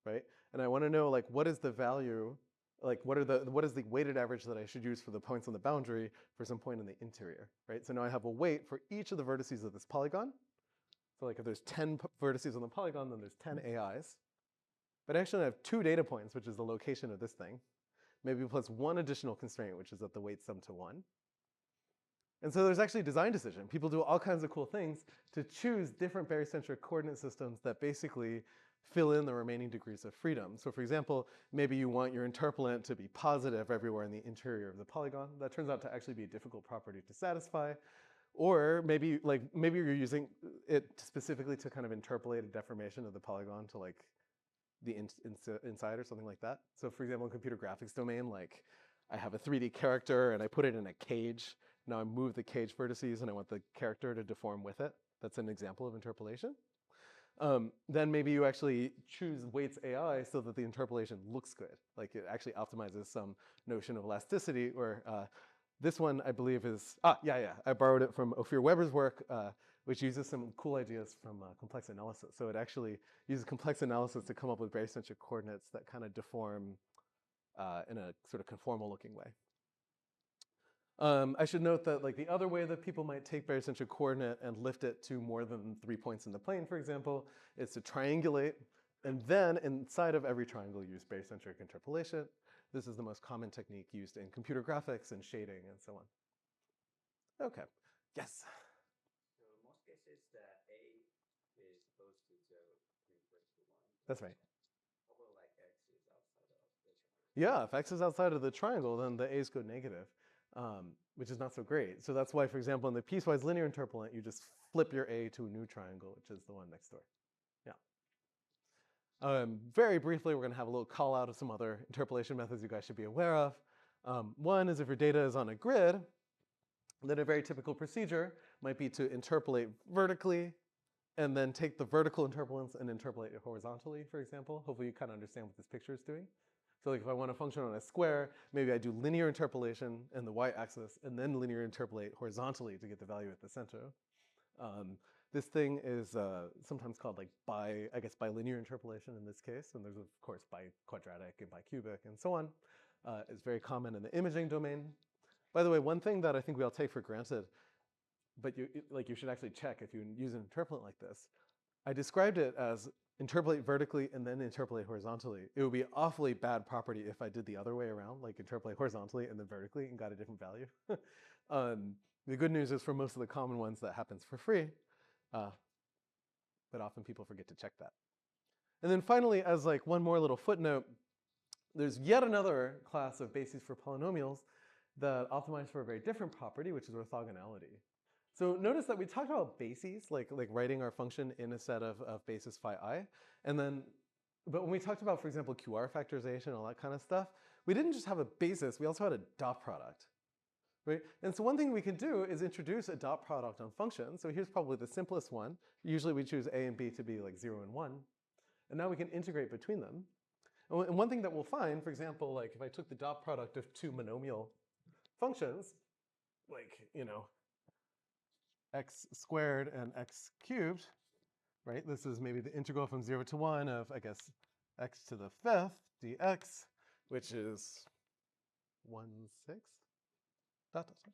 right? And I want to know like what is the value, like what is the weighted average that I should use for the points on the boundary for some point in the interior, right? So now I have a weight for each of the vertices of this polygon. So like if there's 10 vertices on the polygon, then there's 10 AIs. But I actually have 2 data points, which is the location of this thing, maybe plus 1 additional constraint, which is that the weights sum to 1. And so there's actually a design decision. People do all kinds of cool things to choose different barycentric coordinate systems that basically fill in the remaining degrees of freedom. So for example, maybe you want your interpolant to be positive everywhere in the interior of the polygon. That turns out to actually be a difficult property to satisfy. Or maybe you're using it specifically to kind of interpolate a deformation of the polygon to like the inside or something like that. So for example, in computer graphics domain, like I have a 3D character and I put it in a cage. Now I move the cage vertices and I want the character to deform with it. That's an example of interpolation. Then maybe you actually choose weights AI so that the interpolation looks good. Like it actually optimizes some notion of elasticity, where this one I believe is, I borrowed it from Ophir Weber's work, which uses some cool ideas from complex analysis. So it actually uses complex analysis to come up with barycentric coordinates that kind of deform in a sort of conformal looking way. I should note that like the other way that people might take barycentric coordinate and lift it to more than 3 points in the plane, for example, is to triangulate, and then inside of every triangle use barycentric interpolation. This is the most common technique used in computer graphics and shading and so on. OK, yes? So in most cases, the A is supposed to go 3 to 1. That's right. How about like X is outside of the triangle? Yeah, if X is outside of the triangle, then the A's go negative. Which is not so great. So that's why, for example, in the piecewise linear interpolant, you just flip your A to a new triangle, which is the one next door. Yeah. Very briefly, we're going to have a little call out of some other interpolation methods you guys should be aware of. One is if your data is on a grid, then a very typical procedure might be to interpolate vertically and then take the vertical interpolants and interpolate it horizontally, for example. Hopefully you kind of understand what this picture is doing. So like if I want a function on a square, maybe I do linear interpolation in the y-axis and then linear interpolate horizontally to get the value at the center. This thing is sometimes called like bilinear interpolation in this case, and there's of course biquadratic and bicubic and so on. It's very common in the imaging domain. By the way, one thing that I think we all take for granted, but you should actually check if you use an interpolant like this. I described it as interpolate vertically and then interpolate horizontally. It would be an awfully bad property if I did the other way around, like interpolate horizontally and then vertically and got a different value. The good news is for most of the common ones that happens for free, but often people forget to check that. And then finally, as like one more little footnote, there's yet another class of bases for polynomials that optimize for a very different property, which is orthogonality. So notice that we talked about bases, like writing our function in a set of bases phi I. But when we talked about, for example, QR factorization and all that kind of stuff, we didn't just have a basis, we also had a dot product, right? And so one thing we can do is introduce a dot product on functions. So here's probably the simplest one. Usually we choose A and B to be like 0 and 1. And now we can integrate between them. And one thing that we'll find, for example, like if I took the dot product of 2 monomial functions, like, you know, x squared and x cubed, right? This is maybe the integral from 0 to 1 of, I guess, x to the 5th dx, which is 1/6. Dot, dot, dot.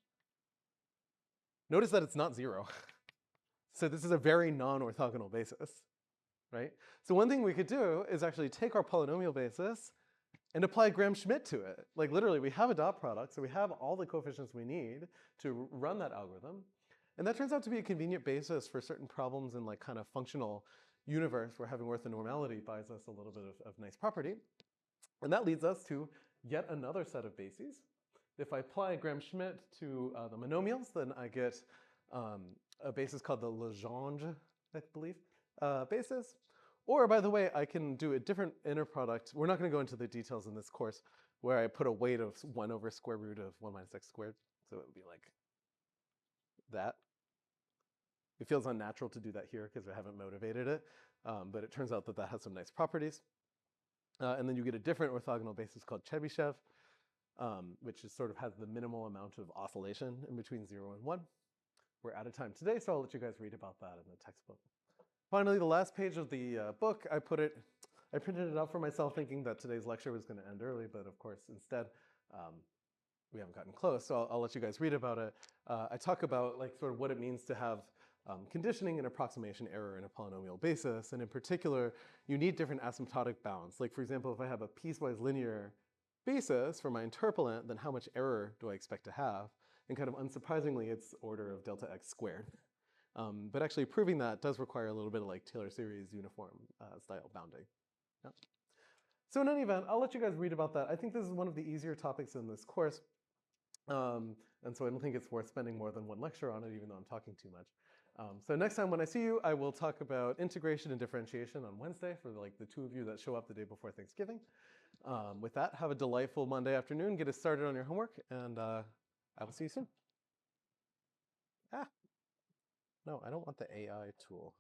Notice that it's not 0. So this is a very non-orthogonal basis, right? So one thing we could do is actually take our polynomial basis and apply Gram-Schmidt to it. Like literally, we have a dot product, so we have all the coefficients we need to run that algorithm. And that turns out to be a convenient basis for certain problems in like kind of functional universe where having orthonormality buys us a little bit of nice property. And that leads us to yet another set of bases. If I apply Gram-Schmidt to the monomials, then I get a basis called the Legendre, I believe, basis. Or, by the way, I can do a different inner product. We're not going to go into the details in this course, where I put a weight of 1 over square root of 1 minus x squared. So it would be like that. It feels unnatural to do that here because I haven't motivated it. But it turns out that that has some nice properties. And then you get a different orthogonal basis called Chebyshev, which is sort of has the minimal amount of oscillation in between 0 and 1. We're out of time today, so I'll let you guys read about that in the textbook. Finally, the last page of the book, I printed it out for myself thinking that today's lecture was going to end early, but of course, instead, we haven't gotten close, so I'll let you guys read about it. I talk about like sort of what it means to have conditioning and approximation error in a polynomial basis, and in particular, you need different asymptotic bounds. Like for example, if I have a piecewise linear basis for my interpolant, then how much error do I expect to have? And kind of unsurprisingly, it's order of delta x squared. But actually proving that does require a little bit of like Taylor series uniform style bounding. Yeah. So in any event, I'll let you guys read about that. I think this is one of the easier topics in this course. And so I don't think it's worth spending more than one lecture on it, even though I'm talking too much. So next time when I see you, I will talk about integration and differentiation on Wednesday for like the 2 of you that show up the day before Thanksgiving. With that, have a delightful Monday afternoon. Get us started on your homework, and I will see you soon. No, I don't want the AI tool.